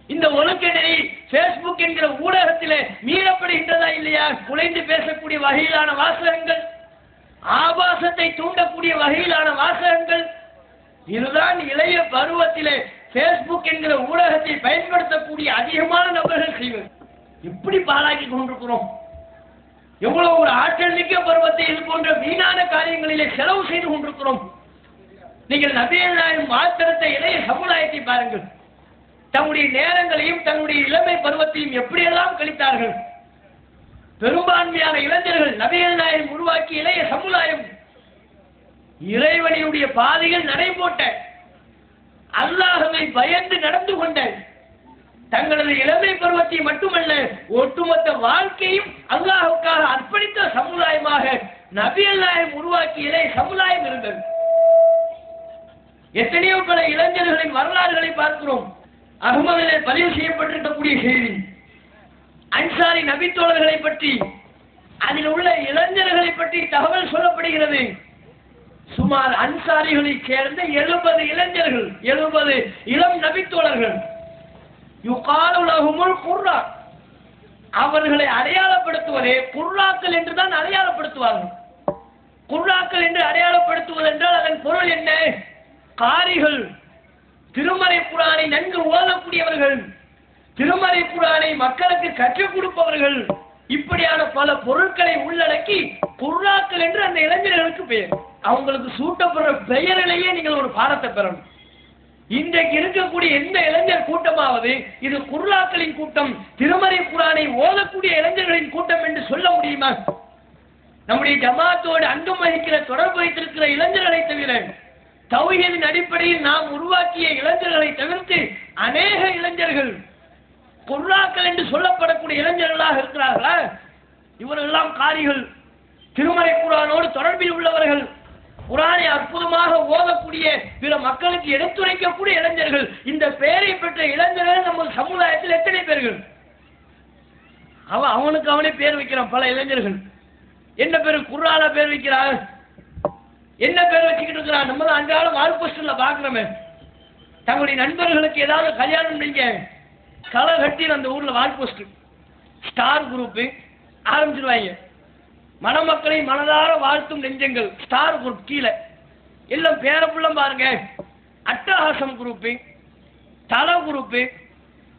இந்த ஒழுக்க நெறி பேஸ்புக் என்கிற ஊடகத்திலே மீறப்படுகின்றதா இல்லையா? குலைந்து பேசக்கூடிய வகையிலான வாசகங்கள், ஆபாசத்தை தூண்டக்கூடிய வகையிலான வாசகங்கள், இதுதான் இளைய பருவத்திலே பேஸ்புக் என்கிற ஊடகத்தை பயன்படுத்தக்கூடிய அதிகமான நபர்கள் செய்வது. எப்படி பாழாக்கி கொண்டிருக்கிறோம்? எவ்வளவு ஒரு ஆற்றல் மிக்க பருவத்தை இது போன்ற வீணான காரியங்களிலே செலவு செய்து கொண்டிருக்கிறோம். நீங்கள் நபிகள் நாயகம் வாழ்த்தெடுத்த இளைய சமுதாயத்தை பாருங்கள். தன்னுடைய நேரங்களையும் தன்னுடைய இளமை பருவத்தையும் எப்படியெல்லாம் கழித்தார்கள். பெரும்பான்மையான இளைஞர்கள் நபிகள் நாயகம் உருவாக்கிய இளைய சமுதாயம் இறைவனுடைய பாதையில் நடைபோட்ட, அல்லாஹ்வை பயந்து நடந்து கொண்ட, தங்களது இளமை பருவத்தை மட்டுமல்ல ஒட்டுமொத்த வாழ்க்கையும் அல்லாஹ்வுக்காக அர்ப்பணித்த சமுதாயமாக நபிகள் நாயகம் உருவாக்கிய இளைய சமுதாயம் இருந்தது. எத்தனையோ பல இளைஞர்களின் வரலாறுகளை பார்க்கிறோம். அகமதிலே பதிவு செய்யப்பட்டிருக்கக்கூடிய செய்தி, அன்சாரி நபித்தோழர்களை பற்றி, அதில் உள்ள இளைஞர்களை பற்றி தகவல் சொல்லப்படுகிறது. சுமார் அன்சாரிகளை சேர்ந்த 70 இளைஞர்கள், 70 இளம் நபித்தோழர்கள், யுகாலு லஹுமுல் குர்ரா, அவர்களை அடையாளப்படுத்துவதே குர்ராக்கள் என்றுதான் அடையாளப்படுத்துவார்கள். குர்ராக்கள் என்று அடையாளப்படுத்துவது என்றால் அதன் பொருள் என்ன? காரிகள், திருமறை குர்ஆனை நன்கு ஓதக்கூடியவர்கள், திருமறை குர்ஆனை மக்களுக்கு கற்றுக் கொடுப்பவர்கள், இப்படியான பல பொருட்களை உள்ளடக்கி குர்ராக்கள் என்று அந்த இளைஞர்களுக்கு பெயர். அவங்களுக்கு சூட்டப்படுற பெயரிலேயே நீங்கள் ஒரு பாடத்தை பெறணும். இன்றைக்கு இருக்கக்கூடிய எந்த இளைஞர் கூட்டமாவது இது குர்ஆக்களின் கூட்டம், திருமறை குர்ஆனை ஓதக்கூடிய இளைஞர்களின் கூட்டம் என்று சொல்ல முடியுமா? நம்முடைய ஜமாத்தோடு அங்கம் வகிக்கிற தொடர்பு வைத்திருக்கிற இளைஞர்களை தவிர, தௌஹீதின் அடிப்படையில் நாம் உருவாக்கிய இளைஞர்களை தவிர்த்து அநேக இளைஞர்கள் குர்ஆக்கள் என்று சொல்லப்படக்கூடிய இளைஞர்களாக இருக்கிறார்களா? இவர்களெல்லாம் காரிகள், திருமறை குர்ஆனோடு தொடர்பில் உள்ளவர்கள், குர்ஆனை அற்புதமாக ஓதக்கூடிய, பிற மக்களுக்கு எடுத்துரைக்கக்கூடிய இளைஞர்கள். இந்த பெயரை பெற்ற இளைஞர்கள் நம்ம சமுதாயத்தில் எத்தனை பேர்கள்? அவனுக்கு அவனே பேர் வைக்கிறான். பல இளைஞர்கள் என்ன பேர்? குர்ஆனா பேர் வைக்கிறான். என்ன பேர் வச்சுக்கிட்டு இருக்கிறான்? நம்ம தான் அன்றாடம் வால் போஸ்டர்ல பாக்குறோமே. தங்களுடைய நண்பர்களுக்கு ஏதாவது கல்யாணம் நீங்க களை கட்டி அந்த ஊர்ல வால் போஸ்டர் ஸ்டார் குரூப் ஆரம்பிச்சிருவாங்க. மணமக்களை மனதார வாழ்த்தும் நெஞ்சங்கள் ஸ்டார் குரூப், கீழே எல்லாம் பேரப்புள்ளம் பாருங்க, அட்டகாசம் குரூப், தல குரூப்,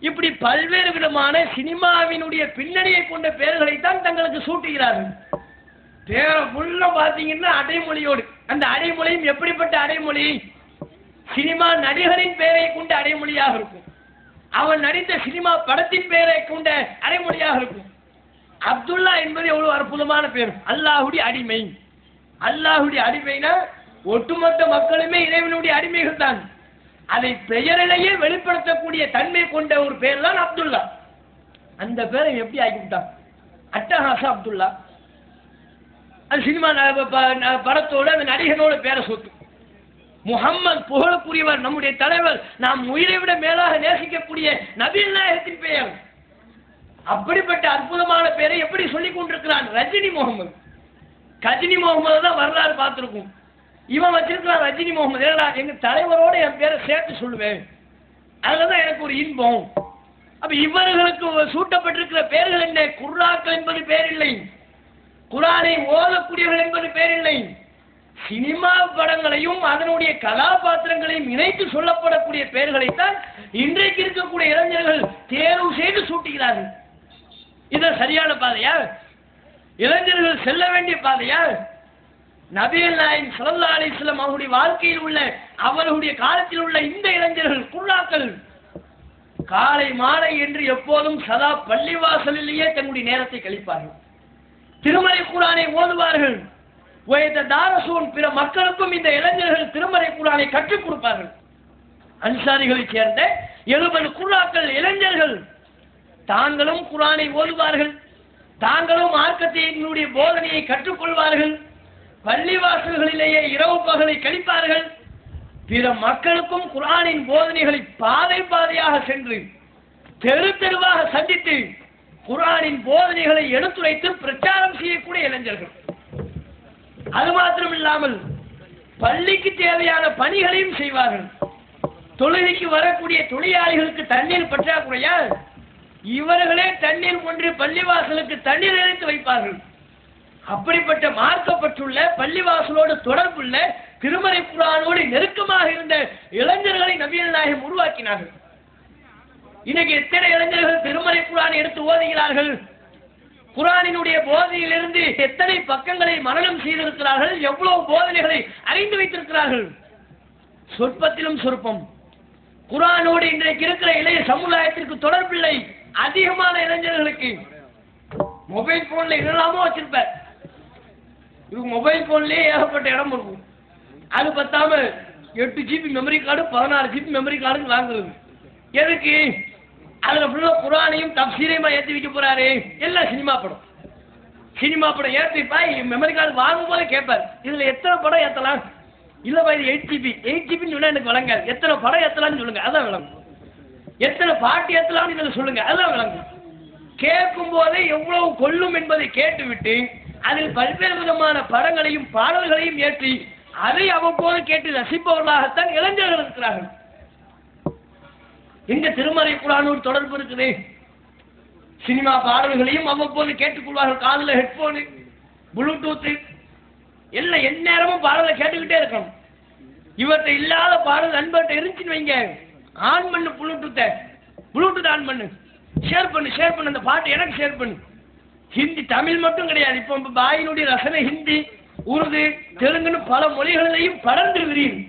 இப்படி பல்வேறு விதமான சினிமாவினுடைய பின்னணியை கொண்ட பெயர்களைத்தான் தங்களுக்கு சூட்டுகிறார்கள். பேரப்புள்ள பாத்தீங்கன்னா அடைமொழியோடு, அந்த அடைமொழியும் எப்படிப்பட்ட அடைமொழி? சினிமா நடிகரின் பெயரை கொண்ட அடைமொழியாக இருக்கும், அவன் நடித்த சினிமா படத்தின் பெயரை கொண்ட அடைமொழியாக இருக்கும். அப்துல்லா என்பது எவ்வளவு அற்புதமான பேர். அல்லாஹுடைய அடிமை. அல்லாஹுடைய அடிமைனா ஒட்டுமொத்த மக்களுமே இறைவனுடைய அடிமைகள் தான். அதை பெயரிலேயே வெளிப்படுத்தக்கூடிய தன்மை கொண்ட ஒரு பேர் தான் அப்துல்லா. அந்த பேரை எப்படி ஆக்கிவிட்டான்? அட்டஹாச அப்துல்லா. அது சினிமா படத்தோடு அந்த நடிகனோட பேரை சொத்து. முஹம்மது புகழக்கூடியவர், நம்முடைய தலைவர், நாம் உயிரை விட மேலாக நேசிக்கக்கூடிய நபிகள் நாயகத்தின் பெயர். அப்படிப்பட்ட அற்புதமான பெயரை எப்படி சொல்லிக் கொண்டிருக்கிறான்? ரஜினி முகமது. கஜினி முகமது தான் வரலாறு பார்த்திருக்கும். இவன் வச்சிருக்கிறான் ரஜினி முகமது. எங்க தலைவரோட என் பேரை சேர்த்து சொல்லுவேன், அதுலதான் எனக்கு ஒரு இன்பம். அப்ப இவர்களுக்கு சூட்டப்பட்டிருக்கிற பெயர்கள் என்ன? குர்ஆக்கள் என்பது பெயர் இல்லை, குர்ஆனை ஓதக்கூடியவர்கள் என்பது பெயர் இல்லை. சினிமா படங்களையும் அதனுடைய கதாபாத்திரங்களையும் இணைத்து சொல்லப்படக்கூடிய பெயர்களைத்தான் இன்றைக்கு இருக்கக்கூடிய இளைஞர்கள் தேர்வு செய்து சூட்டுகிறார்கள். இது சரியான பாதையா? இளைஞர்கள் செல்ல வேண்டிய பாதையா? நபிகள் நாயகம் ஸல்லல்லாஹு அலைஹி வஸல்லம் அவருடைய வாழ்க்கையில் உள்ள, அவர்களுடைய காலத்தில் உள்ள இந்த இளைஞர்கள் குர்ஆக்கள் காலை மாலை என்று எப்போதும் சதா பள்ளிவாசலிலேயே தங்களுடைய நேரத்தை கழிப்பார்கள். திருமறை குர்ஆனை ஓதுவார்கள். பிற மக்களுக்கும் இந்த இளைஞர்கள் திருமறை குர்ஆனை கற்றுக் கொடுப்பார்கள். அன்சாரிகளைச் சேர்ந்த 70 குர்ஆக்கள் இளைஞர்கள் தாங்களும் குர்ஆனை ஓதுவார்கள், தாங்களும் மார்க்கத்தினுடைய போதனையை கற்றுக்கொள்வார்கள், பள்ளிவாசல்களிலேயே இரவு பகலை கழிப்பார்கள். பிற மக்களுக்கும் குர்ஆனின் போதனைகளை பாதை பாதையாக சென்று தெரு தெருவாக சந்தித்து குர்ஆனின் போதனைகளை எடுத்துரைத்து பிரச்சாரம் செய்யக்கூடிய இளைஞர்கள். அது மாத்திரம் இல்லாமல் பள்ளிக்கு தேவையான பணிகளையும் செய்வார்கள். தொழுகைக்கு வரக்கூடிய தொழிலாளிகளுக்கு தண்ணீர் பற்றாக்குறையா? இவர்களே தண்ணீர் கொண்டு பள்ளிவாசலுக்கு தண்ணீர் இறைத்து வைப்பார்கள். அப்படிப்பட்ட மார்க்கப்பட்டுள்ள பள்ளிவாசலோடு தொடர்புள்ள திருமறை குர்ஆனோடு நெருக்கமாக இருந்த இளைஞர்களை நபிகள் நாயகம் உருவாக்கினார்கள். இன்னைக்கு எத்தனை இளைஞர்கள் திருமறை குர்ஆனை எடுத்து ஓதுகிறார்கள்? குர்ஆனினுடைய போதனையிலிருந்து எத்தனை பக்கங்களை மனனம் செய்திருக்கிறார்கள்? எவ்வளவு போதனைகளை அறிந்து வைத்திருக்கிறார்கள்? சொற்பத்திலும் சொற்பம். குர்ஆனோடு இன்றைக்கு இருக்கிற இளைய சமுதாயத்திற்கு தொடர்பில்லை. அதிகமான இளைஞர்களுக்கு மொபைல் போன்ல என்னெல்லாமோ வச்சிருப்பார். இது மொபைல் போன்லயே ஏகப்பட்ட இடம் இருக்கும். அது பத்தாம 8 GB memory card, 16 GB memory card வாங்குறது எதுக்கு? அதுல ஃபுல்லா குர்ஆனையும் தஃப்சீரையும் ஏற்றி வைக்க போறாரு. எல்லாம் சினிமா படம். சினிமா படம் ஏற்றிப்பா மெமரி கார்டு வாங்கும் போது கேட்பார், இதுல எத்தனை படம் ஏற்றலாம்? இல்லப்பா இது 8 GB சொன்னா எனக்கு வழங்காது. எத்தனை படம் ஏற்றலாம்னு சொல்லுங்க, அதான் விளங்கும். எத்தனை பாட்டு ஏற்றலாம்னு இதுல சொல்லுங்க, அதான் விளங்கும். கேட்கும் போதே எவ்வளவு கொள்ளும் என்பதை கேட்டுவிட்டு அதில் பல்வேறு விதமான படங்களையும் பாடல்களையும் ஏற்றி அதை அவ்வப்போது கேட்டு ரசிப்பவர்களாகத்தான் இளைஞர்கள் இருக்கிறார்கள். எங்க திருமறை குர்ஆனோடு தொடர்பு இருக்குது? சினிமா பாடல்களையும் அவ்வப்போது கேட்டுக்கொள்வார்கள். காதுல ஹெட்போனு, ப்ளூடூத் எல்லாம் எந்நேரமும் பாடலை கேட்டுக்கிட்டே இருக்கணும். இவர்கிட்ட இல்லாத பாடல் நண்பர்கிட்ட இருந்துச்சுன்னு வைங்க, ஆன் பண்ணு ப்ளூடூத் ஆன் பண்ணு, ஷேர் பண்ணு அந்த பாட்டு எனக்கு ஷேர் பண்ணு. ஹிந்தி தமிழ் மட்டும் கிடையாது, இப்போ பாயினுடைய ரசனை ஹிந்தி, உருது, தெலுங்குன்னு பல மொழிகளிலையும் படர்ந்து விரியும்.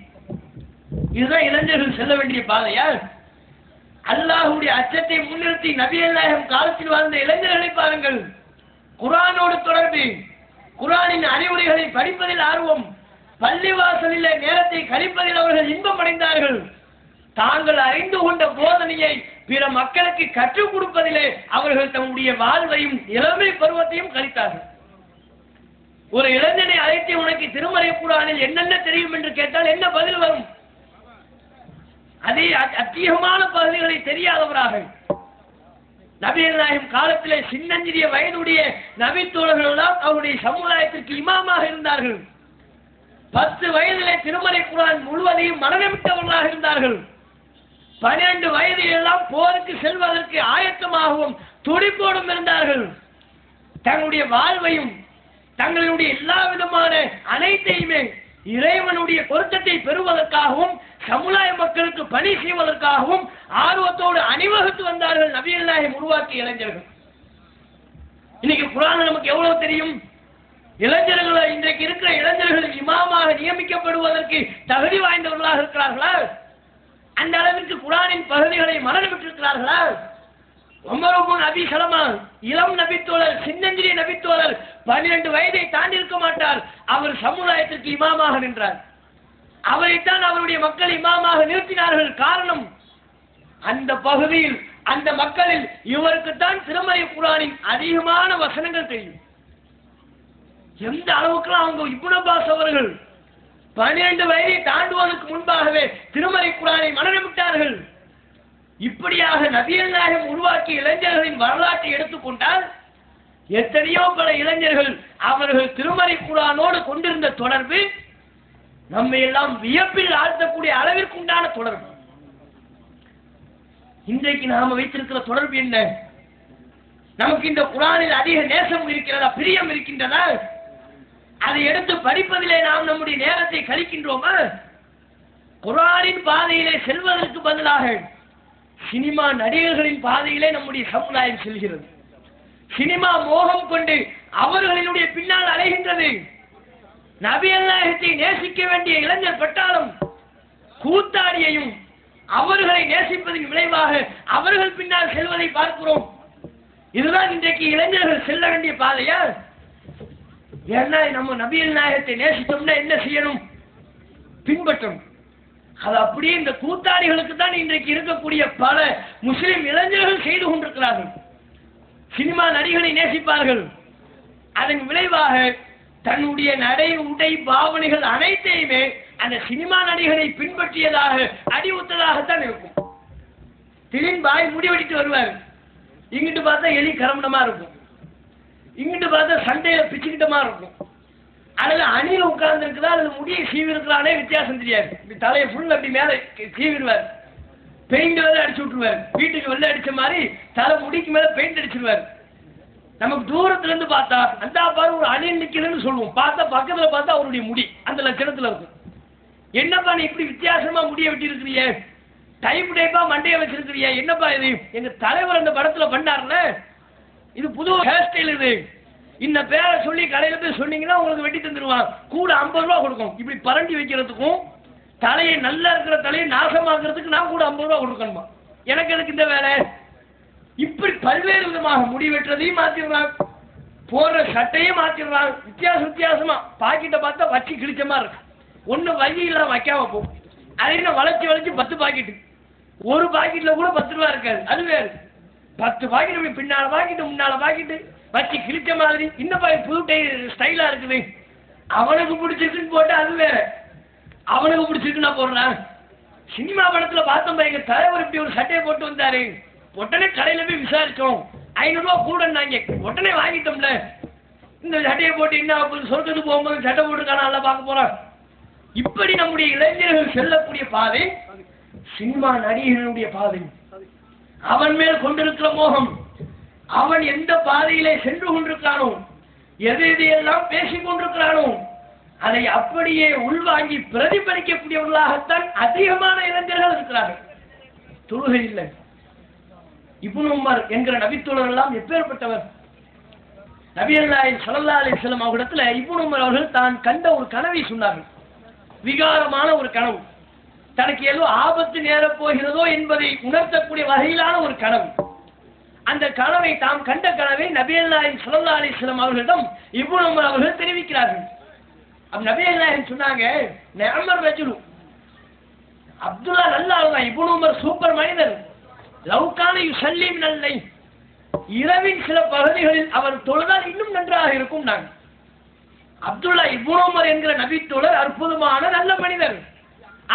இதுதான் இளைஞர்கள் செல்ல வேண்டிய பாதையா? அல்லாஹ்வுடைய அச்சத்தை முன்னிறுத்தி நபிகள் நாயகம் காலத்தில் வாழ்ந்த இளைஞர்களை பாருங்கள். குர்ஆனோடு தொடர்பு, குர்ஆனின் அறிவுரைகளை படிப்பதில் ஆர்வம், பள்ளிவாசலில் நேரத்தை கழிப்பதில் அவர்கள் இன்பம் அடைந்தார்கள். தாங்கள் அறிந்து கொண்ட போதனையை பிற மக்களுக்கு கற்றுக் கொடுப்பதிலே அவர்கள் தம்முடைய வாழ்வையும் இளமை பருவத்தையும் கழித்தார்கள். ஒரு இளைஞனை அழைத்து உனக்கு திருமறை குர்ஆனில் என்னென்ன தெரியும் என்று கேட்டால் என்ன பதில் வரும்? அதே அதிகமான பகுதிகளை தெரியாதவராக நபிகள் நாயகம் காலத்திலே சின்னஞ்சிறிய வயதுடைய நபித்தோழர்கள் எல்லாம் அவருடைய சமுதாயத்திற்கு இமாமாக இருந்தார்கள். 10 வயதிலே திருமறை குர்ஆன் முழுவதையும் மனநமிட்டவர்களாக இருந்தார்கள். 12 வயதில் எல்லாம் போருக்கு செல்வதற்கு ஆயத்தமாகவும் துடிப்போடும் இருந்தார்கள். தங்களுடைய வாழ்வையும் தங்களுடைய எல்லா விதமான அனைத்தையுமே இறைவனுடைய பொருத்தத்தை பெறுவதற்காகவும் சமுதாய மக்களுக்கு பணி செய்வதற்காகவும் ஆர்வத்தோடு அணிவகுத்து வந்தார்கள் நபிகள் நாயகம் உருவாக்கிய இளைஞர்கள். இன்னைக்கு குர்ஆன் நமக்கு எவ்வளவு தெரியும்? இளைஞர்கள் இன்றைக்கு இருக்கிற இளைஞர்கள் இமாமாக நியமிக்கப்படுவதற்கு தகுதி வாய்ந்தவர்களாக இருக்கிறார்களா? அந்த அளவிற்கு குர்ஆனின் பகுதிகளை மறந்துவிட்டிருக்கிறார்களா? உமர் இப்னு அபி ஸலமா இளம் நபித்தோழர், சின்னஞ்சிறிய நபித்தோழர், 12 வயதை தாண்டி இருக்க மாட்டார். அவர் சமுதாயத்திற்கு இமாமாக நின்றார். அவரைத்தான் அவருடைய மக்கள் இமாமாக நிறுத்தினார்கள். காரணம், அந்த பகுதியில் அந்த மக்களில் இவருக்குத்தான் திருமறை குர்ஆனின் அதிகமான வசனங்கள் தெரியும். எந்த அளவுக்குலாம் அவங்க இப்னு அப்பாஸ் அவர்கள் 12 வயதை தாண்டுவதற்கு முன்பாகவே திருமறை குர்ஆனை மனநமிட்டார்கள். இப்படியாக நபிகள் நாயகம் உருவாக்கிய இளைஞர்களின் வரலாற்றை எடுத்துக்கொண்டால் எத்தனையோ பல இளைஞர்கள் அவர்கள் திருமறை குர்ஆனோடு கொண்டிருந்த தொடர்பு நம்மை எல்லாம் வியப்பில் ஆழ்த்தக்கூடிய அளவிற்கு உண்டான தொடர்பு. இன்றைக்கு நாம வைத்திருக்கிற தொடர்பு என்ன? நமக்கு இந்த குர்ஆனில் அதிக நேசம் இருக்கிறதா, பிரியம் இருக்கின்றதா? அதை எடுத்து படிப்பதிலே நாம் நம்முடைய நேரத்தை கழிக்கின்றோமா? குர்ஆனின் பாதையிலே செல்வதற்கு பதிலாக சினிமா நடிகர்களின் பாதையிலே நம்முடைய சமுதாயம் செல்கிறது. சினிமா மோகம் கொண்டு அவர்களினுடைய பின்னால் அலைகின்றது. நபிகள் நாயகத்தை நேசிக்க வேண்டிய இளைஞர் பட்டாளம் கூத்தாடியையும் அவர்களை நேசிப்பதன் விளைவாக அவர்கள் பின்னால் செல்வதை பார்க்கிறோம். இதுதான் இன்றைக்கு இளைஞர்கள் செல்ல வேண்டிய பாதையா? ஏன்னா நம்ம நபிகள் நாயகத்தை நேசித்தோம்னா என்ன செய்யணும்? பின்பற்றணும். அது அப்படியே இந்த கூத்தாடிகளுக்கு தான் இன்றைக்கு இருக்கக்கூடிய பல முஸ்லிம் இளைஞர்கள் செய்து கொண்டிருக்கிறார்கள். சினிமா நடிகனை நேசிப்பார்கள். அதன் விளைவாக தன்னுடைய நடை, உடை, பாவனைகள் அனைத்தையுமே அந்த சினிமா நடிகனை பின்பற்றியதாக அடிவுத்ததாகத்தான் இருக்கும். திடீர்னு பாய் முடிவெடித்து வருவார். இங்கிட்டு பார்த்தா எலி கரமணமா இருக்கும், இங்கிட்டு பார்த்தா சண்டையில பிச்சுக்கிட்டமா இருக்கும். அல்லது அணில உட்கார்ந்து இருக்குதா அல்லது முடியை சீவி இருக்கிறானே வித்தியாசம் தெரியாது. இப்படி தலையை ஃபுல் அப்படி மேலே சீவிடுவார். பெயிண்ட் வேலை அடிச்சு விட்டுருவார். வீட்டுக்கு வெள்ளை அடிச்ச மாதிரி தலை முடிக்கு மேல பெயிண்ட் அடிச்சிருவார். நமக்கு தூரத்துல இருந்து பார்த்தா அந்த பாரு ஒரு அணில் நிக்கிறதுன்னு சொல்லுவோம். பார்த்தா பக்கத்துல பார்த்தா அவருடைய முடி அந்த லட்சணத்துல இருக்கும். என்னப்பா நீ இப்படி வித்தியாசமா முடிய வெட்டி இருக்கிறீங்க, டைப் டைப்பா மண்டைய வச்சிருக்கிறியா, என்னப்பா இது? எங்க தலைவர் அந்த படத்துல பண்ணார்ல, இது புது ஹேர் ஸ்டைல், இது இந்த பேரை சொல்லி கடையில போய் சொன்னீங்கன்னா உங்களுக்கு வெட்டி தந்துடுவான். கூட 50 ரூபா கொடுக்கும். இப்படி பரண்டி வைக்கிறதுக்கும் தலையை நல்லா இருக்கிற தலையை நாசமாக்குறதுக்கு நான் கூட 50 ரூபா கொடுக்கணுமா? எனக்கு எதுக்கு இந்த வேலை? இப்படி பல்வேறு விதமாக முடி வெட்டுறதையும் மாத்திடுறான், போடுற சட்டையே மாத்திடுறான். வித்தியாசமா பாக்கெட்டை பார்த்தா வச்சு கிழிச்ச மாதிரி இருக்கு. ஒண்ணு வழியெல்லாம் வைக்காம போ. அது என்ன வளைச்சு 10 பாக்கெட்டு, ஒரு பாக்கெட்ல கூட 10 ரூபா இருக்காது. அது வேறு 10 பாக்கெட் பின்னால பாக்கெட்டு முன்னால பாக்கெட்டு வச்சு கிழிச்ச மாதிரி. இன்னும் புது ஸ்டைலா இருக்குது. அவனுக்கு பிடிச்சிருக்குன்னு போட்டு அது வேற, அவனுக்கு பிடிச்சிருக்குன்னா போடுறான். சினிமா படத்துல பார்த்தோம், எங்க தலைவர் இப்படி ஒரு சட்டையை போட்டு வந்தாரு. உடனே கடையில போய் விசாரிச்சோம், 500 ரூபா கூடனாங்க. உடனே வாங்கிட்டோம்ல. இந்த சட்டையை போட்டு என்ன சொர்க்கத்துக்கு போகும்போது சட்டை போட்டுக்கான நல்லா பார்க்க போறான். இப்படி நம்முடைய இளைஞர்கள் செல்லக்கூடிய பாதை சினிமா நடிகர்களுடைய பாதை. அவன் மேல் கொண்டிருக்கிற மோகம், அவன் எந்த பாதையிலே சென்று கொண்டிருக்கிறானோ, எதையெல்லாம் பேசிக் கொண்டிருக்கிறானோ அதை அப்படியே உள்வாங்கி பிரதிபலிக்கக்கூடியவர்களாகத்தான் அதிகமான இளைஞர்கள் இருக்கிறார்கள். தொழுகை இல்லை. இப்னு உமர் என்கிற நபித்தோழர் எல்லாம் எப்பேற்பட்டவர்? நபிகள் நாயகம் ஸல்லல்லாஹு அலைஹி வஸல்லம் அவர்களிடத்துல இப்னு உமர் அவர்கள் தான் கண்ட ஒரு கனவை சொன்னார்கள். விகாரமான ஒரு கனவு, தனக்கு ஏதோ ஆபத்து நேரப் போகிறதோ என்பதை உணர்த்தக்கூடிய வகையிலான ஒரு கனவு. அந்த கனவை தாம் கண்ட கனவை நபிகள் நாயகம் ஸல்லல்லாஹு அலைஹி வஸல்லம் அவர்களிடம் இப்னு உமர் அவர்கள் தெரிவிக்கிறார்கள். அப்ப நபிகள் நாயகம் சொன்னாங்க, நிஅமர் ரஜுலு, அப்துல்லா நல்ல ஆளுதான், இப்னு உமர் சூப்பர் மனிதர், லவ்கான யுஸல்லி மினல் லைல், இரவின் சில பகுதிகளில் அவர் தொழுதால் இன்னும் நன்றாக இருக்கும். நாங்கள் அப்துல்லா இப்னு உமர் என்கிற நபி தோழர் அற்புதமான நல்ல மனிதர்,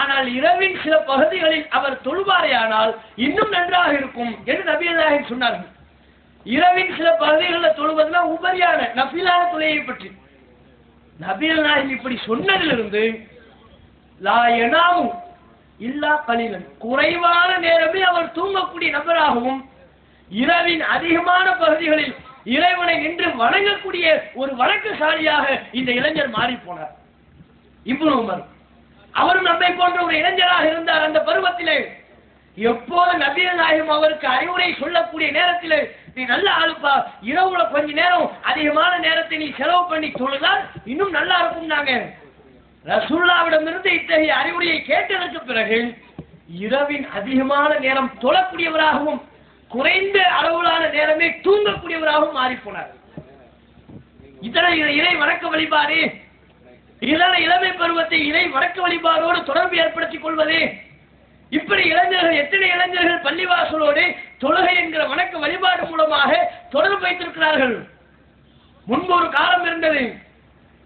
ஆனால் இரவின் சில பகுதிகளில் அவர் தொழுவாரையானால் இன்னும் நன்றாக இருக்கும் என்று நபிகள் நாயகம் சொன்னார்கள். இரவின் சில பகுதிகளில் தொழுவதுனா உபரியான நஃபிலான தொழுகையை பற்றி நபிகள் நாயகம் இப்படி சொன்னதிலிருந்து லா யனாமு இல்லா கலீலன், குறைவான நேரமே அவர் தூங்கக்கூடிய நபராகவும் இரவின் அதிகமான பகுதிகளில் இறைவனை நின்று வணங்கக்கூடிய ஒரு வணக்கசாலியாக இந்த இளைஞர் மாறி போனார். இப்னு உமர் அவரும் நம்மை போன்ற ஒரு இளைஞராக இருந்தார். அந்த பருவத்திலே எப்போது நபிகள் நாயகம் அவருக்கு அறிவுரை சொல்லக்கூடிய நேரத்திலே, நீ நல்ல ஆளுப்பா, இரவுல கொஞ்ச நேரம் அதிகமான நேரத்தை நீ செலவு பண்ணி தொழுதால் இன்னும் நல்லா இருக்கும். நாங்க ரசூலுல்லாஹ்விடமிருந்து இத்தகைய அறிவுரையை கேட்டதற்கு பிறகு இரவின் அதிகமான நேரம் தொழக்கூடியவராகவும் குறைந்த அளவிலான நேரமே தூங்கக்கூடியவராகவும் மாறி போனார். இதனை இறை வணக்க வழிபாடு, இதனை இளமை பருவத்தை இறை வணக்க வழிபாடோடு தொடர்பு ஏற்படுத்திக் கொள்வது, இப்படி இளைஞர்கள் எத்தனை இளைஞர்கள் பள்ளிவாசலோடு தொழுகை என்கிற வணக்க வழிபாடு மூலமாக தொடர்பு வைத்திருக்கிறார்கள். முன்பு ஒரு காலம் இருந்தது,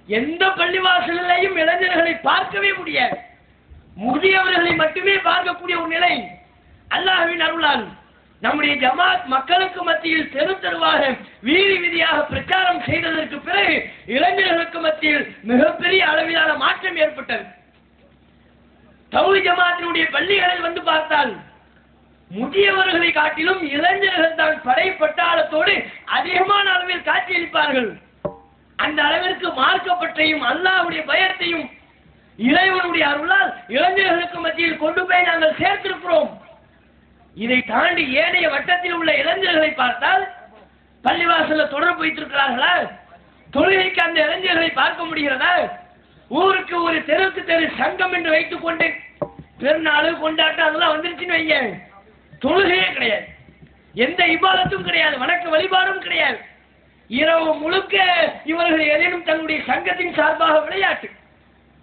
எந்த பள்ளிவாசலையும் இளைஞர்களை பார்க்கவே முடியாது, முதியவர்களை மட்டுமே பார்க்கக்கூடிய ஒரு நிலை. அல்லாஹ்வின் அருளால் நம்முடைய ஜமாத் மக்களுக்கு மத்தியில் தெரு தெருவாக வீதி வீதியாக பிரச்சாரம் செய்ததற்கு பிறகு இளைஞர்களுக்கு மத்தியில் மிகப்பெரிய அளவிலான மாற்றம் ஏற்பட்டது. தௌஹீத் ஜமாத்தினுடைய பள்ளிகளில் வந்து பார்த்தால் முதியவர்களை காட்டிலும் இளைஞர்கள் தான் படை பட்டாளத்தோடு அதிகமான அளவில் காட்சியளிப்பார்கள். அந்த அளவிற்கு மார்க்கப்பற்றையும் அல்லாஹ்வுடைய பயத்தையும் இறைவனுடைய அருளால் இளைஞர்களுக்கு மத்தியில் கொண்டு போய் நாங்கள் சேர்த்திருக்கிறோம். இதை தாண்டி ஏனைய வட்டத்தில் உள்ள இளைஞர்களை பார்த்தால் பள்ளிவாசல்ல தொடர்பு வைத்திருக்கிறார்களா? தொழுகைக்கு அந்த இளைஞர்களை பார்க்க முடிகிறதா? ஊருக்கு ஒரு தெருக்கு தெரு சங்கம் என்று வைத்துக் கொண்டு பெருநாள் கொண்டாட்டம் அதெல்லாம் வந்துருச்சுன்னு வைங்க, தொழுகையே கிடையாது, எந்த இபாதத்தும் கிடையாது, வணக்க வழிபாடும் கிடையாது. இரவு முழுக்க இவர்கள் ஏதேனும் தங்களுடைய சங்கத்தின் சார்பாக விளையாட்டு,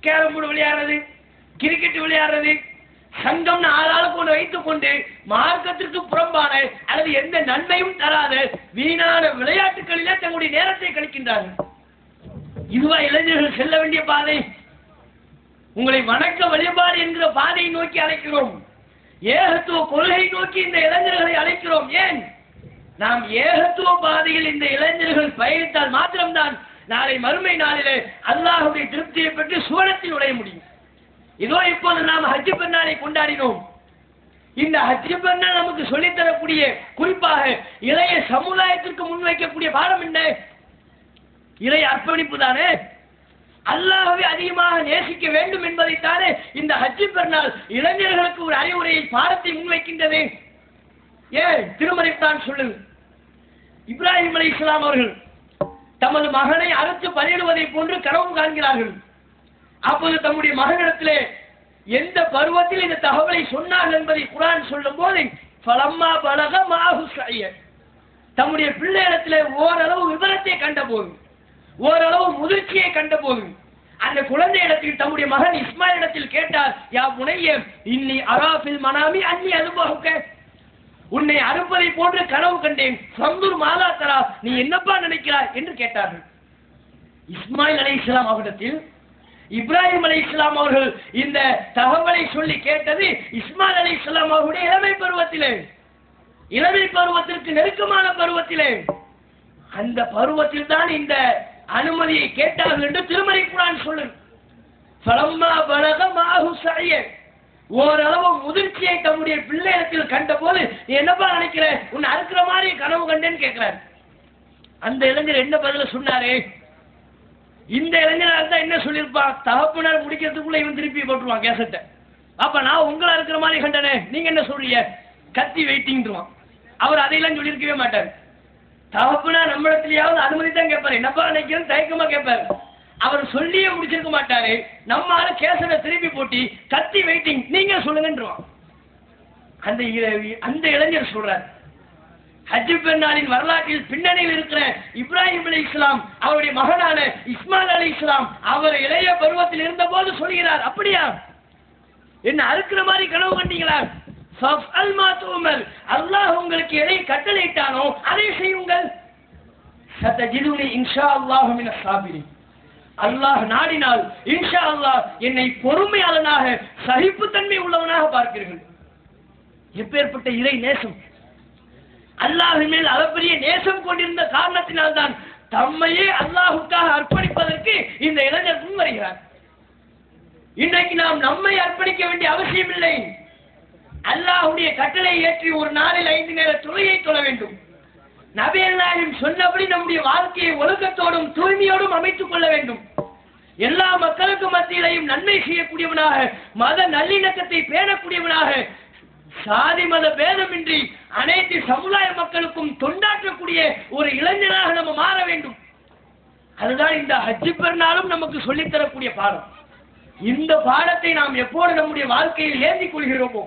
கேரம் போர்டு விளையாடுறது, கிரிக்கெட் விளையாடுறது, சங்கம் ஆளாளுக்கு ஒன்று வைத்துக் கொண்டு மார்க்கத்திற்கு புறம்பான அல்லது எந்த நன்மையும் தராத வீணான விளையாட்டுகளிலே தங்களுடைய நேரத்தை கழிக்கின்றார்கள். இதுவா இளைஞர்கள் செல்ல வேண்டிய பாதை? உங்களை வணக்க வழிபாடு என்கிற பாதையை நோக்கி அழைக்கிறோம், ஏகத்துவ கொள்கை நோக்கி இந்த இளைஞர்களை அழைக்கிறோம். ஏன்? நாம் ஏகத்துவ பாதையில் இந்த இளைஞர்கள் பயணித்தால் மாத்திரம்தான் நாளை மறுமை நாளிலே அல்லாஹ்வுடைய திருப்தியை பெற்று சுவனத்தில் நுழைய முடியும். இதோ இப்போது நாம் ஹஜ் பெருநாளை கொண்டாடினோம். இந்த ஹஜ் பெருநாள் நமக்கு சொல்லித்தரக்கூடிய, குறிப்பாக இளைய சமுதாயத்திற்கு முன்வைக்கக்கூடிய பாடம் என்ன? இறை அர்ப்பணிப்பு தானே. அல்லாஹ்வை அதிகமாக நேசிக்க வேண்டும் என்பதைத்தானே இந்த ஹஜ் பெருநாள் இளைஞர்களுக்கு ஒரு அறிவுரையை பாடத்தை முன்வைக்கின்றது. ஏன்? திருமறை தான் சொல்லுது, இப்ராஹிம் அலைஹிஸ்ஸலாம் அவர்கள் தமது மகனை அறுத்து பலியிடுவதை போன்று கனவு காண்கிறார்கள். அப்போது தம்முடைய மகனிடத்திலே எந்த பருவத்தில் இந்த தகவலை சொன்னார்கள் என்பதை குர்ஆன் சொல்லும் போது ஃபலம்மா பலக மாஹு ஸஅய, தம்முடைய பிள்ளையிடத்திலே ஓரளவு விவரத்தை கண்டபோது, ஓரளவு முதிர்ச்சியை கண்டபோது அந்த குழந்தையிடத்தில் தம்முடைய மகன் இஸ்மாயிலிடத்தில் கேட்டார், யா புனைய இன்னி அராஃபில் மனாமி அன்னி அதுபஹுக, உன்னை அறுப்பதை போன்று கனவு கண்டேன், சந்தூர் மாதா தரா, நீ என்னப்பா நினைக்கிறாய் என்று கேட்டார்கள். இஸ்மாயில் அலைஹிஸ்ஸலாம் அவரிடத்தில் இப்ராஹிம் அலைஹிஸ்ஸலாம் அவர்கள் இந்த தகவலை சொல்லி கேட்டது இஸ்மாயில் அலைஹிஸ்ஸலாம் அவருடைய இளமை பருவத்திலே, இளமை பருவத்திற்கு நெருக்கமான பருவத்திலே. அந்த பருவத்தில் தான் இந்த அனுமதியை கேட்டார்கள் என்று திருமறை குர்ஆன் சொல்லுது. ஃபலம்மா பலக மாஹு ஸஅய, ஓரளவு முதிர்ச்சியை தம்முடைய பிள்ளையிடத்தில் கண்ட போது நீ என்னப்பா நினைக்கிற, உன்னை அறுக்கிற மாதிரி கனவு கண்டேன்னு கேட்கிறார். அந்த இளைஞர் என்ன பதில சொன்னாரு? இந்த இளைஞராக இருந்தா என்ன சொல்லியிருப்பான்? தகப்பனார் முடிக்கிறதுக்குள்ள இவன் திருப்பி போட்டுருவான் கேசட்டை. அப்ப நான் உங்களை இருக்கிற மாதிரி கண்டனே, நீங்க என்ன சொல்றீங்க, கத்தி வெயிட்டிங்வான். அவர் அதையெல்லாம் சொல்லியிருக்கவே மாட்டார். தகப்பனா நம்மிடத்திலேயாவது அனுமதி தான் கேட்பாரு, என்னப்பா நினைக்கிறது தயக்கமா கேட்பாரு. அவர் சொல்லியே முடிச்சிருக்க மாட்டாரு. நம்மால கேசனை திருப்பி போட்டி கத்தி வெயிட்டிங், நீங்க சொல்லுங்கன்றான். அந்த இளைஞர் சொல்றார், ஹஜ் பெருநாளின் வரலாற்றில் பின்னணியில் இருக்கிற இப்ராஹிம் அலைஹிஸ்ஸலாம் அவருடைய மகனான இஸ்மாயில் அலைஹிஸ்ஸலாம் அவர் இளைய பருவத்தில் இருந்த போது சொல்கிறார், அப்படியா என்ன அறுக்கிற மாதிரி கனவு கண்டீங்களா? அல்லாஹ் உங்களுக்கு எதை கட்டளையிட்டானோ அதை செய்யுங்கள். சதஜிதுனி இன்ஷா அல்லாஹு மினஸ் சாபிரின். அல்லாஹ் நாடினால் இன்ஷா அல்லாஹ் என்னை பொறுமையாளனாக சகிப்புத்தன்மை உள்ளவனாக பார்க்கிறீர்கள். எப்பேற்பட்ட இறை நேசம்! அல்லாஹ்வின் மேல் அளப்பரிய நேசம் கொண்டிருந்த காரணத்தினால்தான் தம்மையே அல்லாஹுக்காக அர்ப்பணிப்பதற்கு இந்த இளைஞர் முன் வருகிறார். இன்றைக்கு நாம் நம்மை அர்ப்பணிக்க வேண்டிய அவசியம் இல்லை. அல்லாஹ்வுடைய கட்டளையை ஏற்றி ஒரு நாளில் 5 நேர தொழுகையை தொழ வேண்டும். நபிகள் நாயகம் சொன்னபடி நம்முடைய வாழ்க்கையை ஒழுக்கத்தோடும் தூய்மையோடும் அமைத்துக் கொள்ள வேண்டும். எல்லா மக்களுக்கும் மத்தியிலையும் நன்மை செய்யக்கூடியவனாக, மத நல்லிணக்கத்தை பேணக்கூடியவனாக, சாதி மத பேதமின்றி அனைத்து சமுதாய மக்களுக்கும் தொண்டாற்றக்கூடிய ஒரு இளைஞனாக நம்ம மாற வேண்டும். அதுதான் இந்த ஹஜ் பெருநாளும் நமக்கு சொல்லித்தரக்கூடிய பாடம். இந்த பாடத்தை நாம் எப்போது நம்முடைய வாழ்க்கையில் ஏந்திக் கொள்கிறோமோ,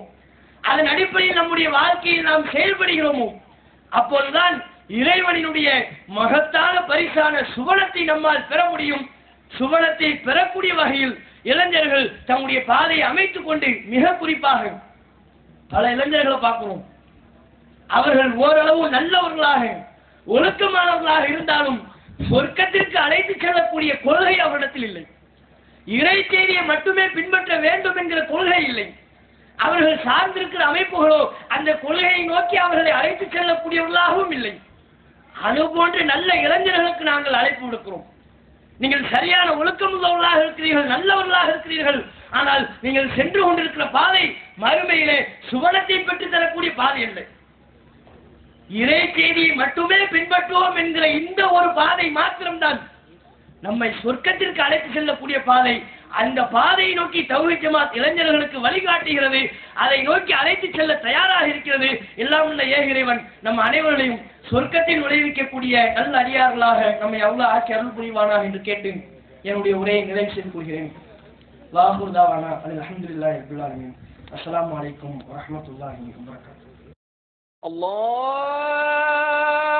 அதன் அடிப்படையில் நம்முடைய வாழ்க்கையில் நாம் செயல்படுகிறோமோ, அப்போதுதான் இறைவனினுடைய மகத்தான பரிசான சுவனத்தை நம்மால் பெற முடியும். சுவனத்தை பெறக்கூடிய வகையில் இளைஞர்கள் தம்முடைய பாதையை அமைத்துக் கொண்டு, மிக குறிப்பாக பல இளைஞர்களை பார்க்கிறோம், அவர்கள் ஓரளவு நல்லவர்களாக ஒழுக்கமானவர்களாக இருந்தாலும் சொர்க்கத்திற்கு அழைத்து செல்லக்கூடிய கொள்கை அவரிடத்தில் இல்லை. இறை செய்தியை மட்டுமே பின்பற்ற வேண்டும் என்கிற கொள்கை இல்லை. அவர்கள் சார்ந்திருக்கிற அமைப்புகளோ அந்த கொள்கையை நோக்கி அவர்களை அழைத்து செல்லக்கூடியவர்களாகவும் இல்லை. அதுபோன்று நல்ல இளைஞர்களுக்கு நாங்கள் அழைப்பு விடுக்கிறோம். நீங்கள் சரியான ஒழுக்கமுள்ளவர்களாக இருக்கிறீர்கள், நல்லவர்களாக இருக்கிறீர்கள். ஆனால் நீங்கள் சென்று கொண்டிருக்கிற பாதை மறுமையிலே சுவனத்தை பெற்று தரக்கூடிய பாதை இல்லை. இறை செய்தியை மட்டுமே பின்பற்றுவோம் என்கிற இந்த ஒரு பாதை மாத்திரம்தான் நம்மை சொர்க்கத்திற்கு அழைத்து செல்லக்கூடிய பாதை. அந்த பாதையை நோக்கி தௌஹீத் ஜமாத் இளைஞர்களுக்கு வழிகாட்டுகிறது, அதை நோக்கி அழைத்து செல்ல தயாராக இருக்கிறது. எல்லாம் உள்ள இறைவன் நம் அனைவர்களையும் சொர்க்கத்தில் நுழைவிக்கக்கூடிய நல்ல அடியார்களாக நம்மை அல்லாஹ் ஆக்கி அருள் புரிவானாக என்று கேட்டு என்னுடைய உரையை நிறைவு செய்து கொள்கிறேன். வாஹுர் தாவானா அல்ஹம்துலில்லாஹி ரப்பில் ஆலமீன். அஸ்ஸலாமு அலைக்கும் வரஹ்மத்துல்லாஹி வபரகாத்துஹு. அல்லாஹ்